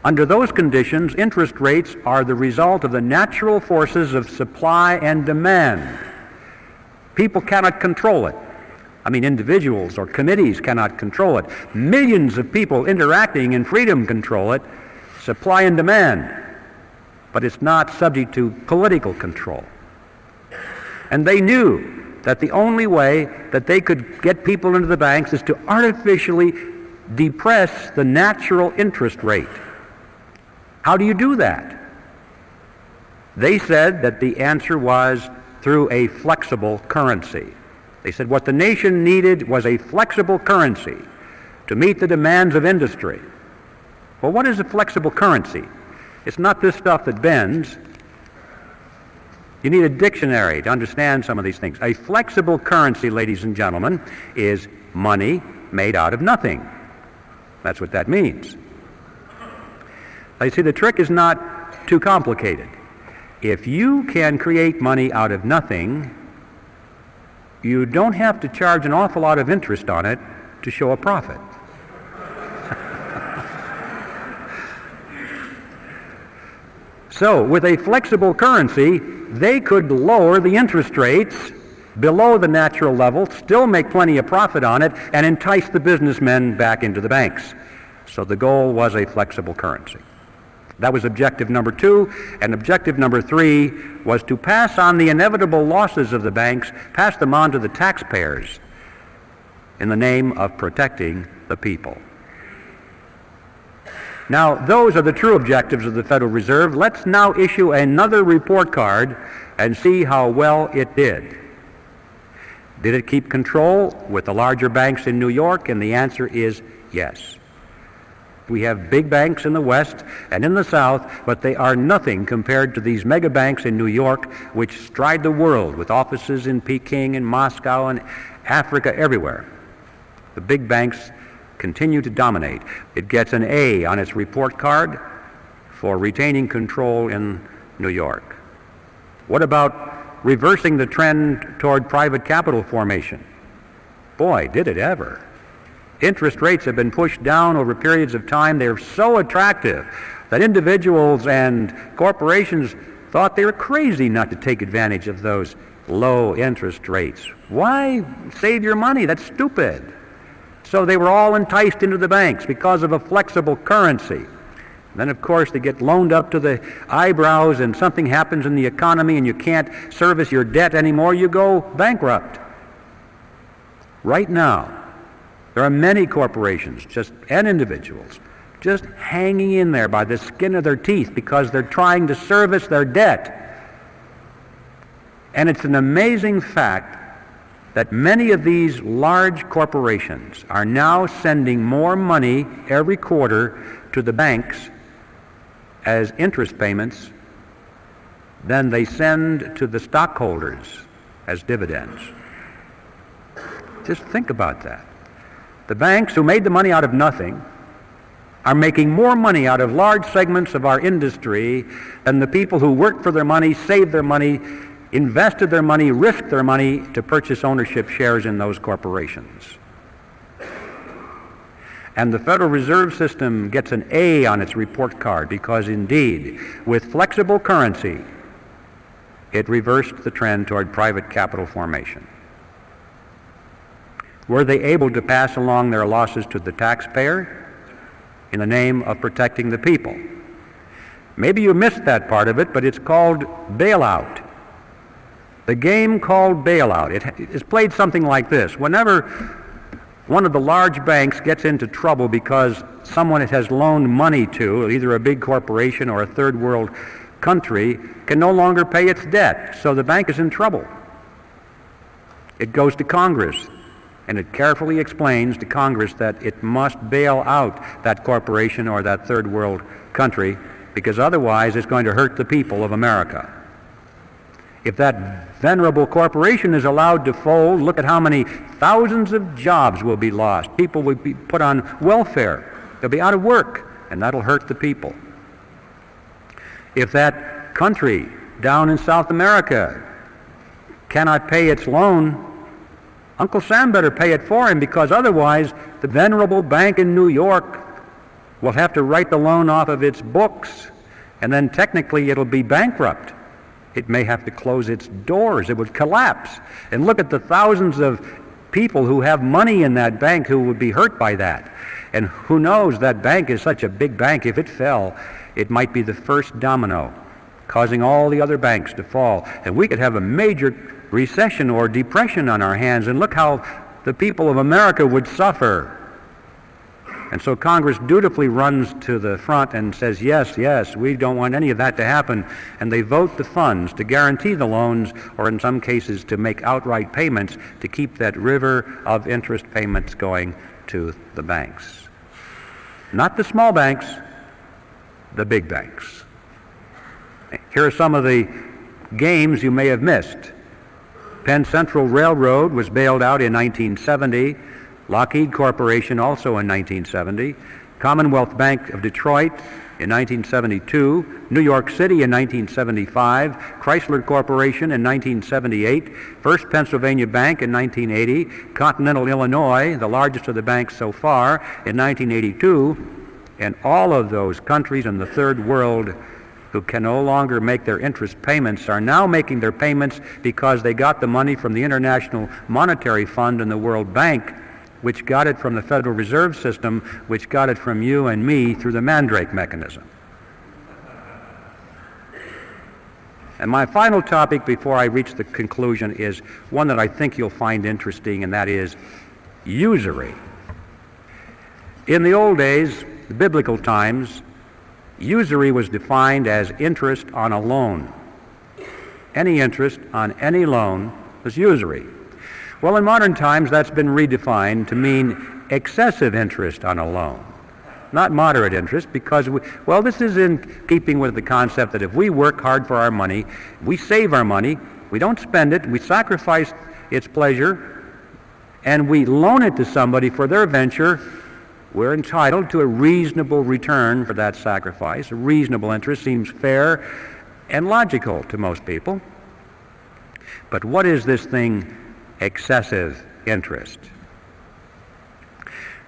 Under those conditions, interest rates are the result of the natural forces of supply and demand. People cannot control it. I mean, individuals or committees cannot control it. Millions of people interacting in freedom control it, supply and demand. But it's not subject to political control. And they knew that the only way that they could get people into the banks is to artificially depress the natural interest rate. How do you do that? They said that the answer was through a flexible currency. They said what the nation needed was a flexible currency to meet the demands of industry. Well, what is a flexible currency? It's not this stuff that bends. You need a dictionary to understand some of these things. A flexible currency, ladies and gentlemen, is money made out of nothing. That's what that means. You see, the trick is not too complicated. If you can create money out of nothing, you don't have to charge an awful lot of interest on it to show a profit. So, with a flexible currency, they could lower the interest rates below the natural level, still make plenty of profit on it, and entice the businessmen back into the banks. So the goal was a flexible currency. That was objective number two, and objective number three was to pass on the inevitable losses of the banks, pass them on to the taxpayers in the name of protecting the people. Now, those are the true objectives of the Federal Reserve. Let's now issue another report card and see how well it did. Did it keep control with the larger banks in New York? And the answer is yes. We have big banks in the West and in the South, but they are nothing compared to these mega banks in New York, which stride the world with offices in Peking and Moscow and Africa, everywhere. The big banks continue to dominate. It gets an A on its report card for retaining control in New York. What about reversing the trend toward private capital formation? Boy, did it ever. Interest rates have been pushed down over periods of time. They're so attractive that individuals and corporations thought they were crazy not to take advantage of those low interest rates. Why save your money? That's stupid. So they were all enticed into the banks because of a flexible currency. Then, of course, they get loaned up to the eyebrows and something happens in the economy and you can't service your debt anymore, you go bankrupt. Right now, there are many corporations and individuals just hanging in there by the skin of their teeth because they're trying to service their debt. And it's an amazing fact that many of these large corporations are now sending more money every quarter to the banks as interest payments than they send to the stockholders as dividends. Just think about that. The banks, who made the money out of nothing, are making more money out of large segments of our industry than the people who worked for their money, saved their money, invested their money, risked their money to purchase ownership shares in those corporations. And the Federal Reserve System gets an A on its report card because indeed, with flexible currency, it reversed the trend toward private capital formation. Were they able to pass along their losses to the taxpayer in the name of protecting the people? Maybe you missed that part of it, but it's called bailout. The game called bailout. It is played something like this. Whenever one of the large banks gets into trouble because someone it has loaned money to, either a big corporation or a third world country, can no longer pay its debt, so the bank is in trouble. It goes to Congress, and it carefully explains to Congress that it must bail out that corporation or that third world country because otherwise it's going to hurt the people of America. If that venerable corporation is allowed to fold, look at how many thousands of jobs will be lost. People will be put on welfare. They'll be out of work, and that'll hurt the people. If that country down in South America cannot pay its loan, Uncle Sam better pay it for him because otherwise the venerable bank in New York will have to write the loan off of its books, and then technically it'll be bankrupt. It may have to close its doors. It would collapse. And look at the thousands of people who have money in that bank who would be hurt by that. And who knows, that bank is such a big bank, if it fell, it might be the first domino, causing all the other banks to fall. And we could have a major recession or depression on our hands, and look how the people of America would suffer. And so Congress dutifully runs to the front and says, yes, yes, we don't want any of that to happen. And they vote the funds to guarantee the loans, or in some cases to make outright payments to keep that river of interest payments going to the banks. Not the small banks, the big banks. Here are some of the games you may have missed. Penn Central Railroad was bailed out in 1970. Lockheed Corporation also in 1970, Commonwealth Bank of Detroit in 1972, New York City in 1975, Chrysler Corporation in 1978, First Pennsylvania Bank in 1980, Continental Illinois, the largest of the banks so far, in 1982, and all of those countries in the third world who can no longer make their interest payments are now making their payments because they got the money from the International Monetary Fund and the World Bank, which got it from the Federal Reserve System, which got it from you and me through the Mandrake mechanism. And my final topic before I reach the conclusion is one that I think you'll find interesting, and that is usury. In the old days, the biblical times, usury was defined as interest on a loan. Any interest on any loan was usury. Well, in modern times, that's been redefined to mean excessive interest on a loan, not moderate interest, because, this is in keeping with the concept that if we work hard for our money, we save our money, we don't spend it, we sacrifice its pleasure, and we loan it to somebody for their venture, we're entitled to a reasonable return for that sacrifice. A reasonable interest seems fair and logical to most people. But what is this thing, excessive interest?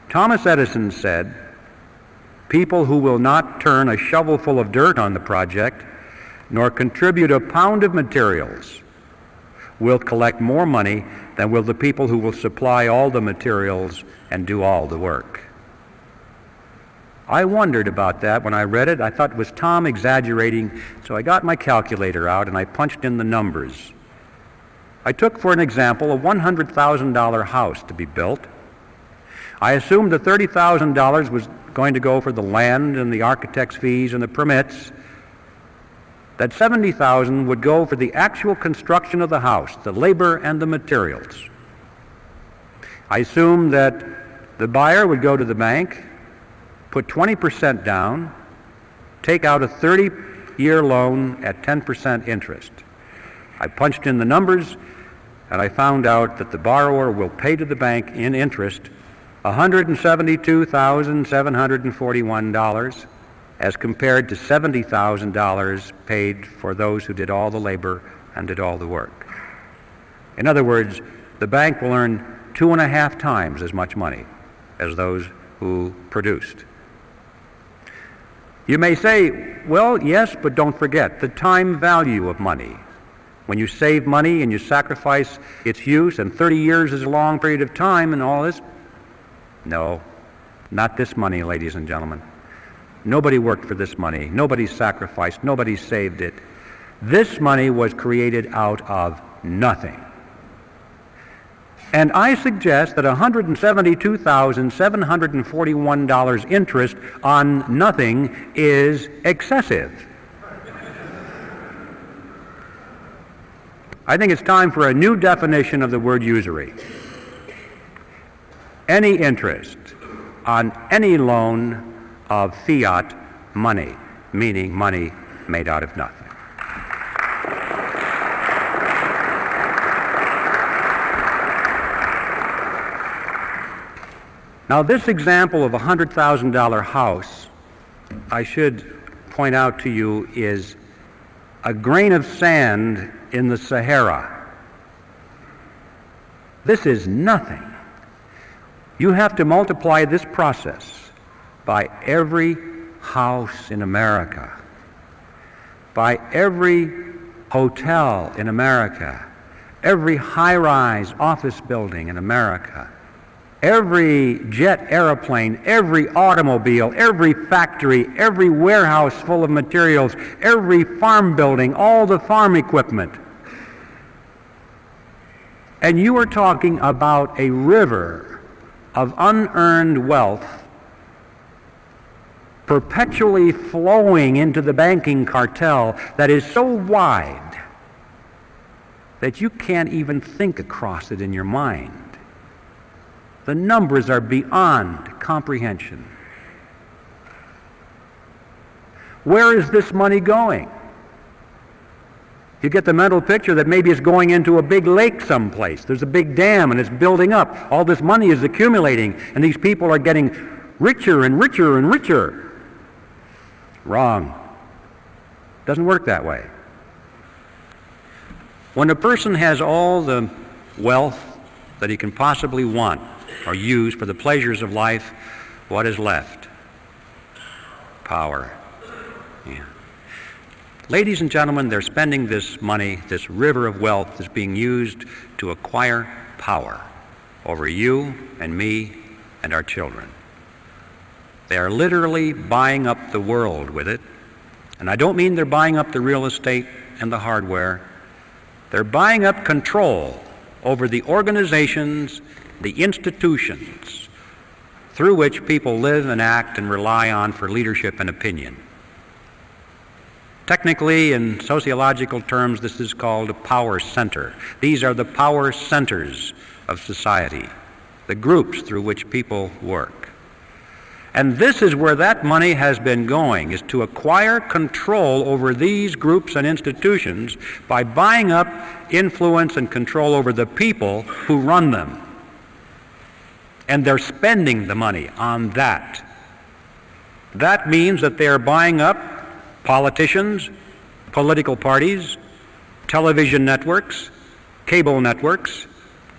Thomas Edison said, "People who will not turn a shovelful of dirt on the project, nor contribute a pound of materials, will collect more money than will the people who will supply all the materials and do all the work." I wondered about that when I read it. I thought, was Tom exaggerating? So I got my calculator out and I punched in the numbers. I took, for an example, a $100,000 house to be built. I assumed that $30,000 was going to go for the land and the architect's fees and the permits, that $70,000 would go for the actual construction of the house, the labor and the materials. I assumed that the buyer would go to the bank, put 20% down, take out a 30-year loan at 10% interest. I punched in the numbers, and I found out that the borrower will pay to the bank in interest $172,741 as compared to $70,000 paid for those who did all the labor and did all the work. In other words, the bank will earn 2.5 times as much money as those who produced. You may say, well, yes, but don't forget the time value of money. When you save money and you sacrifice its use, and 30 years is a long period of time and all this. No, not this money, ladies and gentlemen. Nobody worked for this money. Nobody sacrificed. Nobody saved it. This money was created out of nothing. And I suggest that $172,741 interest on nothing is excessive. I think it's time for a new definition of the word usury. Any interest on any loan of fiat money, meaning money made out of nothing. Now, this example of a $100,000 house, I should point out to you, is a grain of sand in the Sahara. This is nothing. You have to multiply this process by every house in America, by every hotel in America, every high-rise office building in America, every jet airplane, every automobile, every factory, every warehouse full of materials, every farm building, all the farm equipment. And you are talking about a river of unearned wealth perpetually flowing into the banking cartel that is so wide that you can't even think across it in your mind. The numbers are beyond comprehension. Where is this money going? You get the mental picture that maybe it's going into a big lake someplace. There's a big dam and it's building up. All this money is accumulating and these people are getting richer and richer and richer. Wrong. Doesn't work that way. When a person has all the wealth that he can possibly want or use for the pleasures of life, what is left? Power. Yeah. Ladies and gentlemen, they're spending this money, this river of wealth is being used to acquire power over you and me and our children. They are literally buying up the world with it. And I don't mean they're buying up the real estate and the hardware. They're buying up control over the organizations, the institutions through which people live and act and rely on for leadership and opinion. Technically, in sociological terms, this is called a power center. These are the power centers of society, the groups through which people work. And this is where that money has been going, is to acquire control over these groups and institutions by buying up influence and control over the people who run them. and they're spending the money on that. That means that they are buying up politicians, political parties, television networks, cable networks,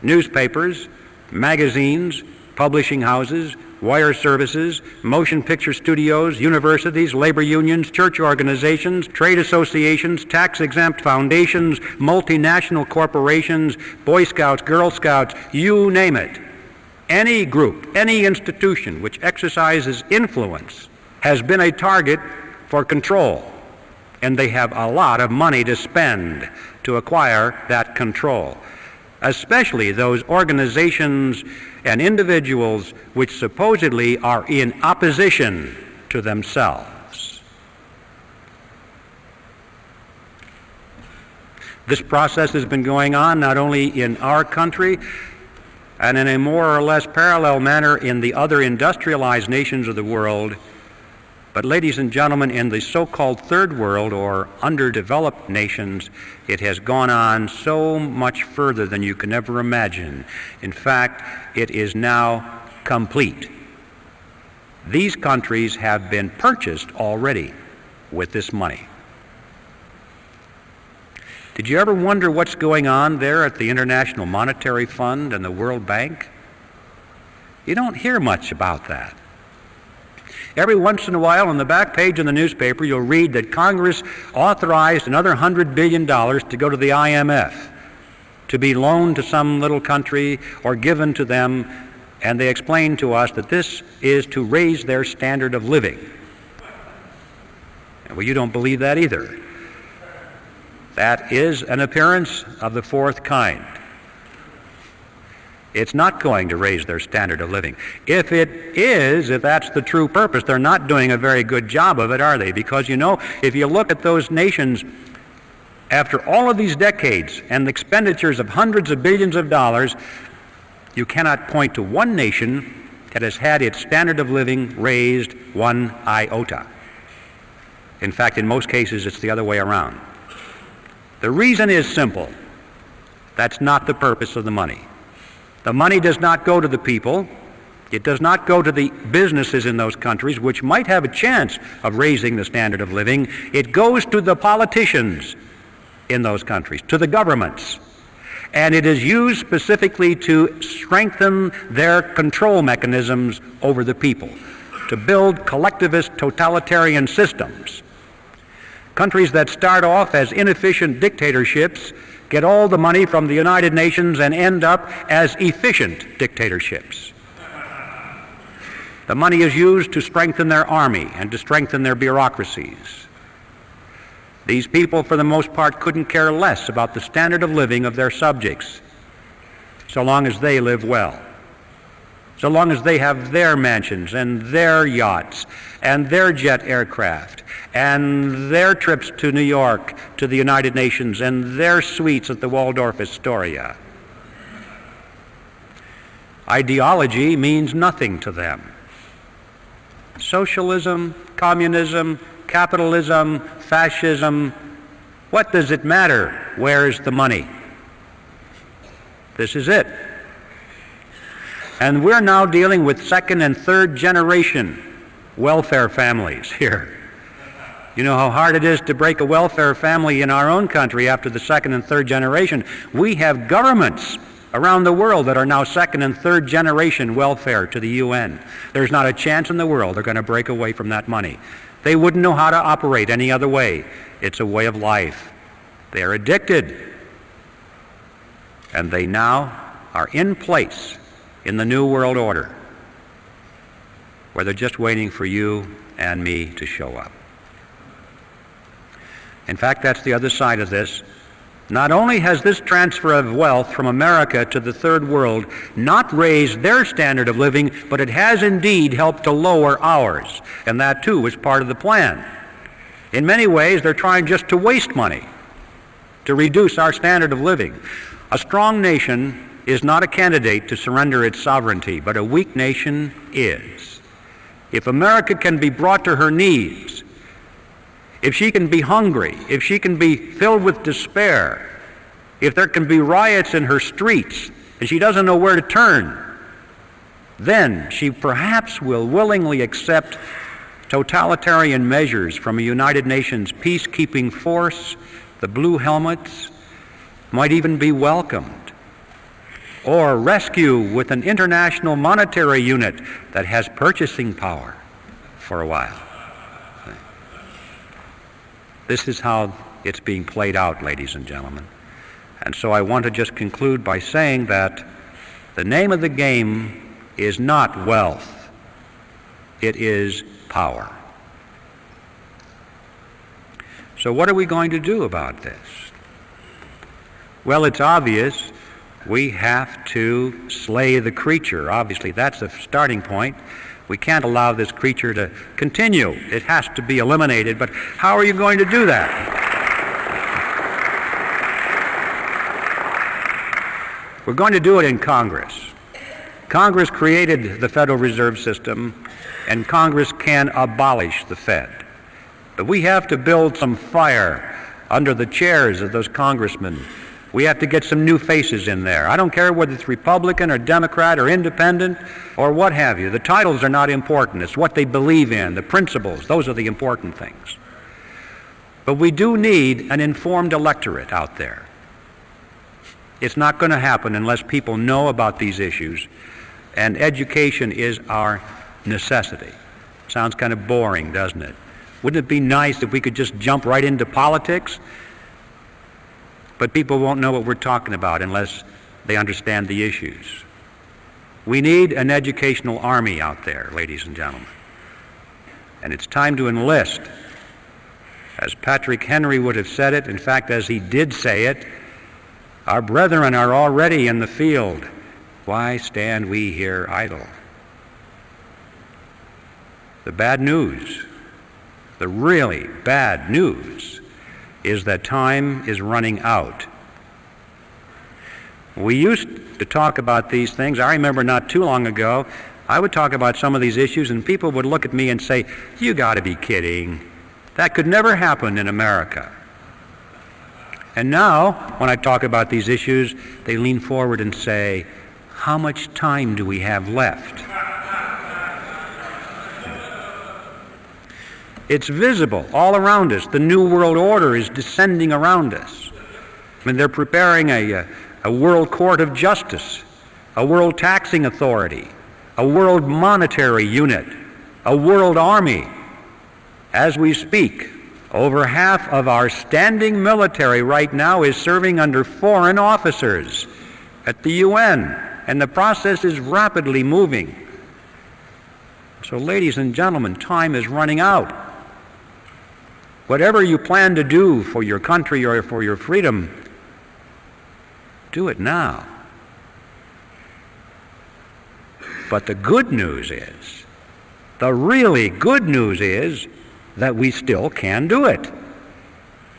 newspapers, magazines, publishing houses, wire services, motion picture studios, universities, labor unions, church organizations, trade associations, tax-exempt foundations, multinational corporations, Boy Scouts, Girl Scouts, you name it. Any group, any institution which exercises influence has been a target for control, and they have a lot of money to spend to acquire that control, especially those organizations and individuals which supposedly are in opposition to themselves. This process has been going on not only in our country and in a more or less parallel manner in the other industrialized nations of the world, but ladies and gentlemen, in the so-called third world or underdeveloped nations, it has gone on so much further than you can ever imagine. In fact, it is now complete. These countries have been purchased already with this money. Did you ever wonder what's going on there at the International Monetary Fund and the World Bank? You don't hear much about that. Every once in a while on the back page of the newspaper you'll read that Congress authorized another $100 billion to go to the IMF, to be loaned to some little country or given to them, and they explain to us that this is to raise their standard of living. Well, you don't believe that either. That is an appearance of the fourth kind. It's not going to raise their standard of living. If that's the true purpose, they're not doing a very good job of it, are they? Because, you know, if you look at those nations, after all of these decades and the expenditures of hundreds of billions of dollars, you cannot point to one nation that has had its standard of living raised one iota. In fact, in most cases, it's the other way around. The reason is simple. That's not the purpose of the money. The money does not go to the people. It does not go to the businesses in those countries, which might have a chance of raising the standard of living. It goes to the politicians in those countries, to the governments. And it is used specifically to strengthen their control mechanisms over the people, to build collectivist totalitarian systems. Countries that start off as inefficient dictatorships get all the money from the United Nations and end up as efficient dictatorships. The money is used to strengthen their army and to strengthen their bureaucracies. These people, for the most part, couldn't care less about the standard of living of their subjects, so long as they live well, so long as they have their mansions and their yachts and their jet aircraft and their trips to New York, to the United Nations, and their suites at the Waldorf Astoria. Ideology means nothing to them. Socialism, communism, capitalism, fascism, what does it matter? Where's the money? This is it. And we're now dealing with second and third generation welfare families here. You know how hard it is to break a welfare family in our own country after the second and third generation. We have governments around the world that are now second and third generation welfare to the UN. There's not a chance in the world they're going to break away from that money. They wouldn't know how to operate any other way. It's a way of life. They're addicted. And they now are in place in the New World Order, where they're just waiting for you and me to show up. In fact, that's the other side of this. Not only has this transfer of wealth from America to the third world not raised their standard of living, but it has indeed helped to lower ours. And that too was part of the plan. In many ways, they're trying just to waste money, to reduce our standard of living. A strong nation is not a candidate to surrender its sovereignty, but a weak nation is. If America can be brought to her knees, if she can be hungry, if she can be filled with despair, if there can be riots in her streets and she doesn't know where to turn, then she perhaps will willingly accept totalitarian measures from a United Nations peacekeeping force. The blue helmets might even be welcomed. Or rescue with an international monetary unit that has purchasing power for a while. This is how it's being played out, ladies and gentlemen. And so I want to just conclude by saying that the name of the game is not wealth. It is power. So what are we going to do about this? Well, it's obvious. We have to slay the creature. Obviously, that's the starting point. We can't allow this creature to continue. It has to be eliminated. But how are you going to do that? We're going to do it in Congress. Congress created the Federal Reserve System, and Congress can abolish the Fed. But we have to build some fire under the chairs of those congressmen. We have to get some new faces in there. I don't care whether it's Republican or Democrat or independent or what have you. The titles are not important. It's what they believe in, the principles. Those are the important things. But we do need an informed electorate out there. It's not going to happen unless people know about these issues, and education is our necessity. Sounds kind of boring, doesn't it? Wouldn't it be nice if we could just jump right into politics? But people won't know what we're talking about unless they understand the issues. We need an educational army out there, ladies and gentlemen. And it's time to enlist. As Patrick Henry would have said it, in fact, as he did say it, our brethren are already in the field. Why stand we here idle? The bad news, the really bad news, is that time is running out. We used to talk about these things. I remember not too long ago, I would talk about some of these issues and people would look at me and say, "You got to be kidding. That could never happen in America." And now, when I talk about these issues, they lean forward and say, "How much time do we have left?" It's visible all around us. The New World Order is descending around us. I mean, they're preparing a world court of justice, a world taxing authority, a world monetary unit, a world army. As we speak, over half of our standing military right now is serving under foreign officers at the UN, and the process is rapidly moving. So, ladies and gentlemen, time is running out. Whatever you plan to do for your country or for your freedom, do it now. But the good news is, the really good news is that we still can do it.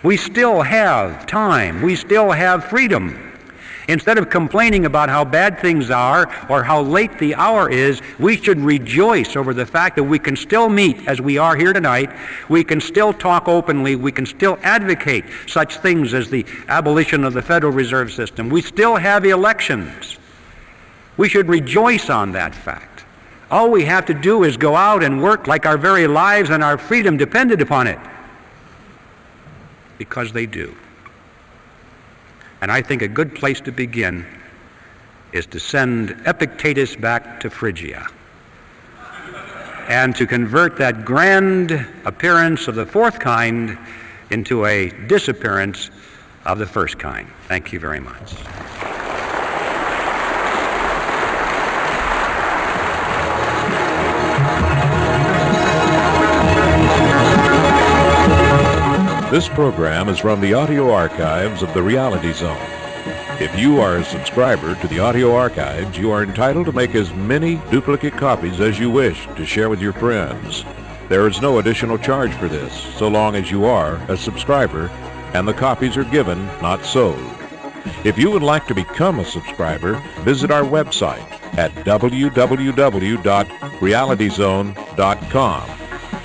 We still have time. We still have freedom. Instead of complaining about how bad things are or how late the hour is, we should rejoice over the fact that we can still meet as we are here tonight. We can still talk openly. We can still advocate such things as the abolition of the Federal Reserve System. We still have elections. We should rejoice on that fact. All we have to do is go out and work like our very lives and our freedom depended upon it. Because they do. And I think a good place to begin is to send Epictetus back to Phrygia and to convert that grand appearance of the fourth kind into a disappearance of the first kind. Thank you very much. This program is from the audio archives of the Reality Zone. If you are a subscriber to the audio archives, you are entitled to make as many duplicate copies as you wish to share with your friends. There is no additional charge for this, so long as you are a subscriber and the copies are given, not sold. If you would like to become a subscriber, visit our website at www.realityzone.com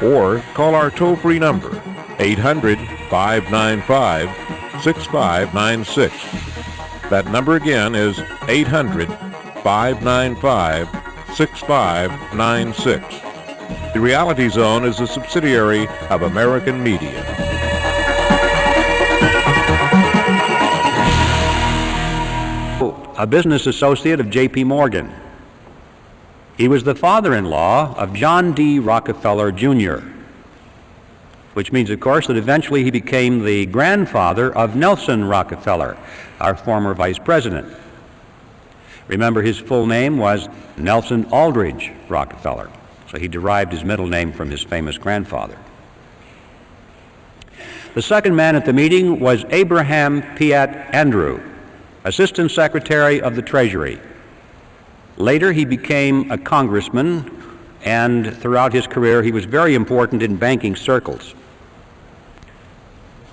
or call our toll-free number 800-595-6596. That number again is 800-595-6596. 6596. The Reality Zone is a subsidiary of American Media. A business associate of J.P. Morgan. He was the father-in-law of John D. Rockefeller, Jr., which means, of course, that eventually he became the grandfather of Nelson Rockefeller, our former vice president. Remember, his full name was Nelson Aldrich Rockefeller, so he derived his middle name from his famous grandfather. The second man at the meeting was Abraham Piatt Andrew, Assistant Secretary of the Treasury. Later, he became a congressman, and throughout his career, he was very important in banking circles.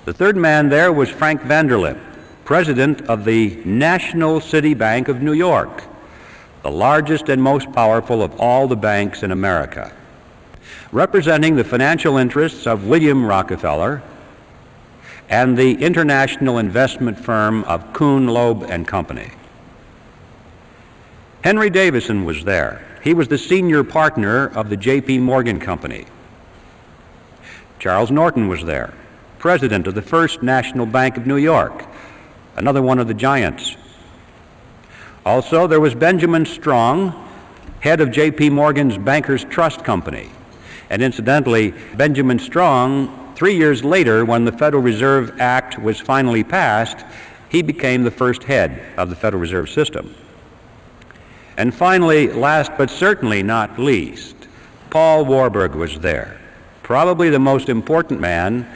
The third man there was Frank Vanderlip, president of the National City Bank of New York, the largest and most powerful of all the banks in America, representing the financial interests of William Rockefeller and the international investment firm of Kuhn, Loeb and Company. Henry Davison was there. He was the senior partner of the J.P. Morgan Company. Charles Norton was there, president of the First National Bank of New York, another one of the giants. Also, there was Benjamin Strong, head of J.P. Morgan's Bankers Trust Company. And incidentally, Benjamin Strong, 3 years later, when the Federal Reserve Act was finally passed, he became the first head of the Federal Reserve System. And finally, last but certainly not least, Paul Warburg was there, probably the most important man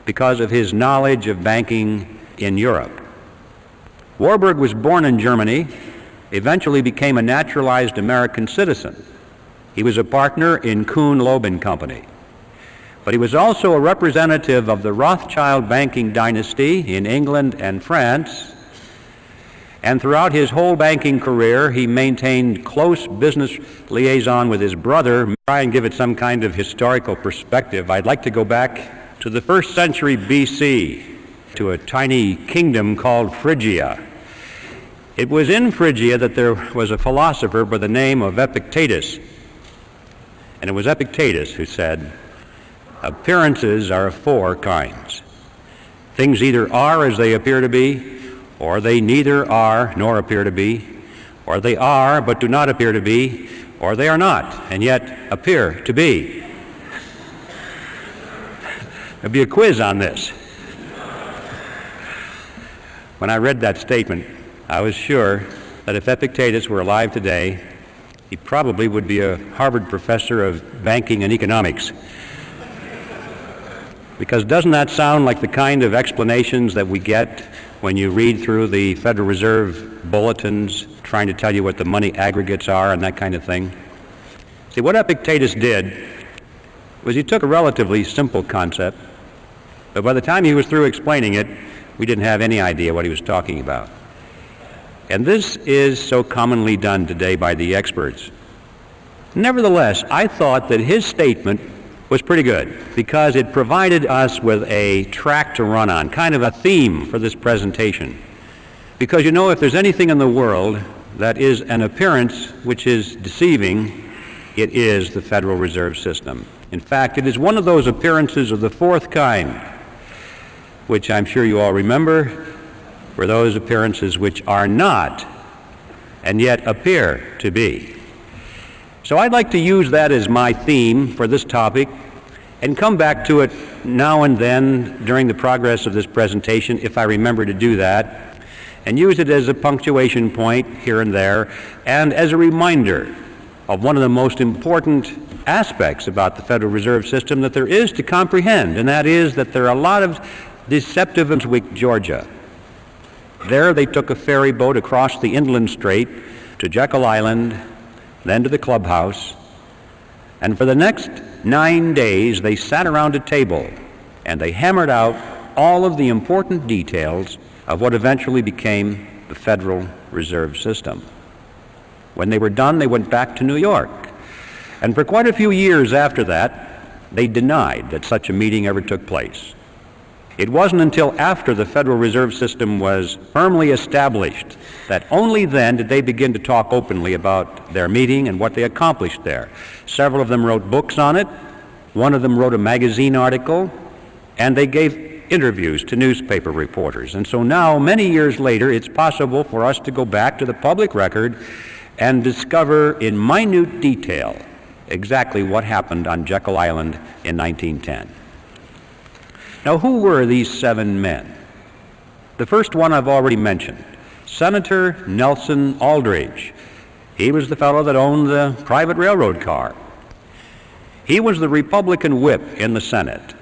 because of his knowledge of banking in Europe. Warburg was born in Germany, eventually became a naturalized American citizen. He was a partner in Kuhn, Loeb and Company. But he was also a representative of the Rothschild banking dynasty in England and France. And throughout his whole banking career, he maintained close business liaison with his brother. To try and give it some kind of historical perspective, I'd like to go back to the 1st century BC, to a tiny kingdom called Phrygia. It was in Phrygia that there was a philosopher by the name of Epictetus. And it was Epictetus who said, "Appearances are of 4 kinds. Things either are as they appear to be, or they neither are nor appear to be, or they are but do not appear to be, or they are not and yet appear to be." There'll be a quiz on this. When I read that statement, I was sure that if Epictetus were alive today, he probably would be a Harvard professor of banking and economics. Because doesn't that sound like the kind of explanations that we get when you read through the Federal Reserve bulletins trying to tell you what the money aggregates are and that kind of thing? See, what Epictetus did was he took a relatively simple concept, but by the time he was through explaining it, we didn't have any idea what he was talking about. And this is so commonly done today by the experts. Nevertheless, I thought that his statement was pretty good because it provided us with a track to run on, kind of a theme for this presentation. Because you know, if there's anything in the world that is an appearance which is deceiving, it is the Federal Reserve System. In fact, it is one of those appearances of the 4th kind, which I'm sure you all remember, were those appearances which are not and yet appear to be. So I'd like to use that as my theme for this topic and come back to it now and then during the progress of this presentation, if I remember to do that, and use it as a punctuation point here and there, and as a reminder of one of the most important aspects about the Federal Reserve System that there is to comprehend, and that is that there are a lot of deceptive in Georgia. There they took a ferry boat across the inland strait to Jekyll Island, then to the clubhouse, and for the next 9 days they sat around a table and they hammered out all of the important details of what eventually became the Federal Reserve System. When they were done, they went back to New York, and for quite a few years after that, they denied that such a meeting ever took place. It wasn't until after the Federal Reserve System was firmly established that only then did they begin to talk openly about their meeting and what they accomplished there. Several of them wrote books on it. One of them wrote a magazine article, and they gave interviews to newspaper reporters. And so now, many years later, it's possible for us to go back to the public record and discover in minute detail exactly what happened on Jekyll Island in 1910. Now, who were these 7 men? The first one I've already mentioned, Senator Nelson Aldrich. He was the fellow that owned the private railroad car. He was the Republican whip in the Senate.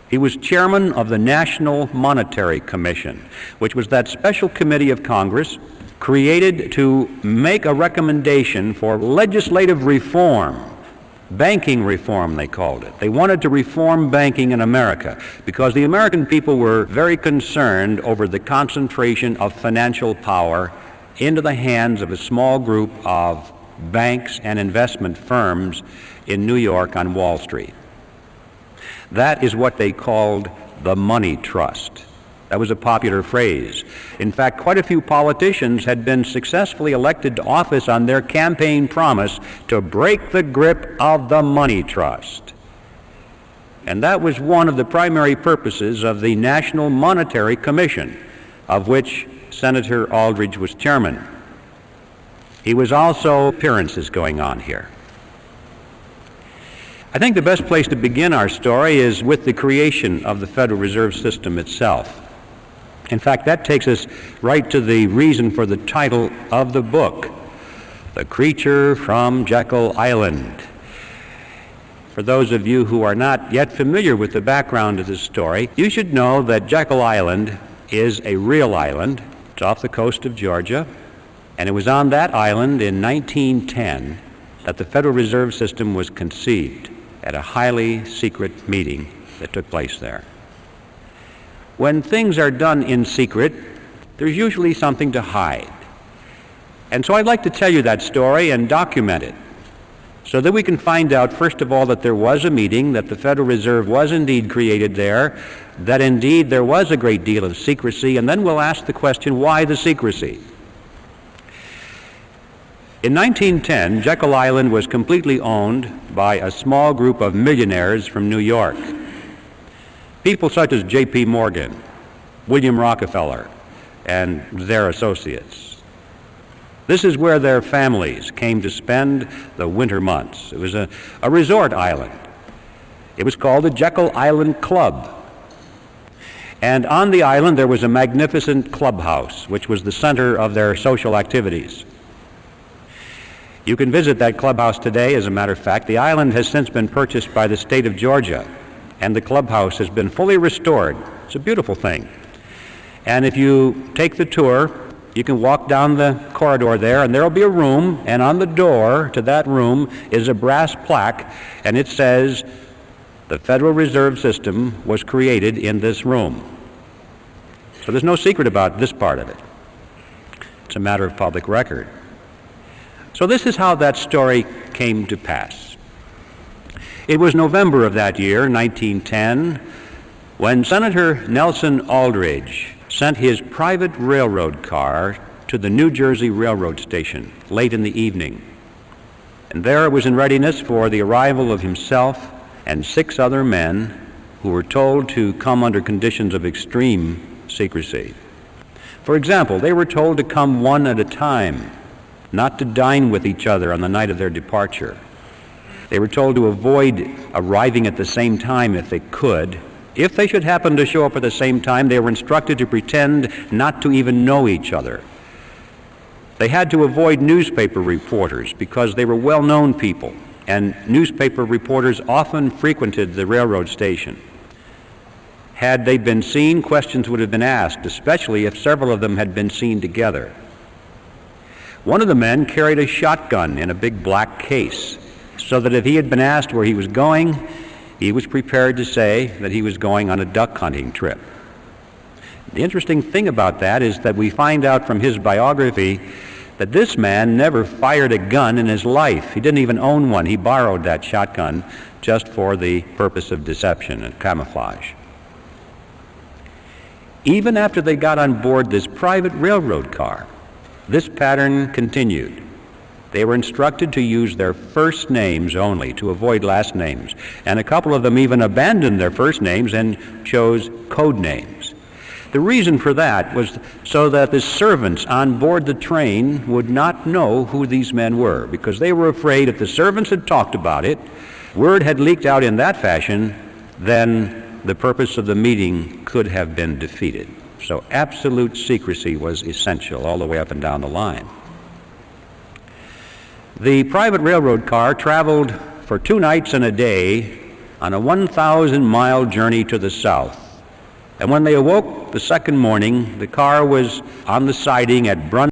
He was chairman of the National Monetary Commission, which was that special committee of Congress created to make a recommendation for legislative reform. Banking reform, they called it. They wanted to reform banking in America because the American people were very concerned over the concentration of financial power into the hands of a small group of banks and investment firms in New York on Wall Street. That is what they called the money trust. That was a popular phrase. In fact, quite a few politicians had been successfully elected to office on their campaign promise to break the grip of the money trust. And that was one of the primary purposes of the National Monetary Commission, of which Senator Aldrich was chairman. He was also appearances going on here. I think the best place to begin our story is with the creation of the Federal Reserve System itself. In fact, that takes us right to the reason for the title of the book, The Creature from Jekyll Island. For those of you who are not yet familiar with the background of this story, you should know that Jekyll Island is a real island. It's off the coast of Georgia, and it was on that island in 1910 that the Federal Reserve System was conceived at a highly secret meeting that took place there. When things are done in secret, there's usually something to hide. And so I'd like to tell you that story and document it so that we can find out, first of all, that there was a meeting, that the Federal Reserve was indeed created there, that indeed there was a great deal of secrecy, and then we'll ask the question, why the secrecy? In 1910, Jekyll Island was completely owned by a small group of millionaires from New York. People such as J.P. Morgan, William Rockefeller, and their associates. This is where their families came to spend the winter months. It was a resort island. It was called the Jekyll Island Club. And on the island there was a magnificent clubhouse, which was the center of their social activities. You can visit that clubhouse today. As a matter of fact, the island has since been purchased by the state of Georgia, and the clubhouse has been fully restored. It's a beautiful thing. And if you take the tour, you can walk down the corridor there, and there will be a room, and on the door to that room is a brass plaque, and it says, "The Federal Reserve System was created in this room." So there's no secret about this part of it. It's a matter of public record. So this is how that story came to pass. It was November of that year, 1910, when Senator Nelson Aldrich sent his private railroad car to the New Jersey Railroad Station late in the evening. And there it was in readiness for the arrival of himself and 6 other men who were told to come under conditions of extreme secrecy. For example, they were told to come one at a time, not to dine with each other on the night of their departure. They were told to avoid arriving at the same time if they could. If they should happen to show up at the same time, they were instructed to pretend not to even know each other. They had to avoid newspaper reporters because they were well-known people, and newspaper reporters often frequented the railroad station. Had they been seen, questions would have been asked, especially if several of them had been seen together. One of the men carried a shotgun in a big black case, so that if he had been asked where he was going, he was prepared to say that he was going on a duck hunting trip. The interesting thing about that is that we find out from his biography that this man never fired a gun in his life. He didn't even own one. He borrowed that shotgun just for the purpose of deception and camouflage. Even after they got on board this private railroad car, this pattern continued. They were instructed to use their first names only, to avoid last names, and a couple of them even abandoned their first names and chose code names. The reason for that was so that the servants on board the train would not know who these men were, because they were afraid if the servants had talked about it, word had leaked out in that fashion, then the purpose of the meeting could have been defeated. So absolute secrecy was essential all the way up and down the line. The private railroad car traveled for 2 nights and a day on a 1,000-mile journey to the south. And when they awoke the second morning, the car was on the siding at Brun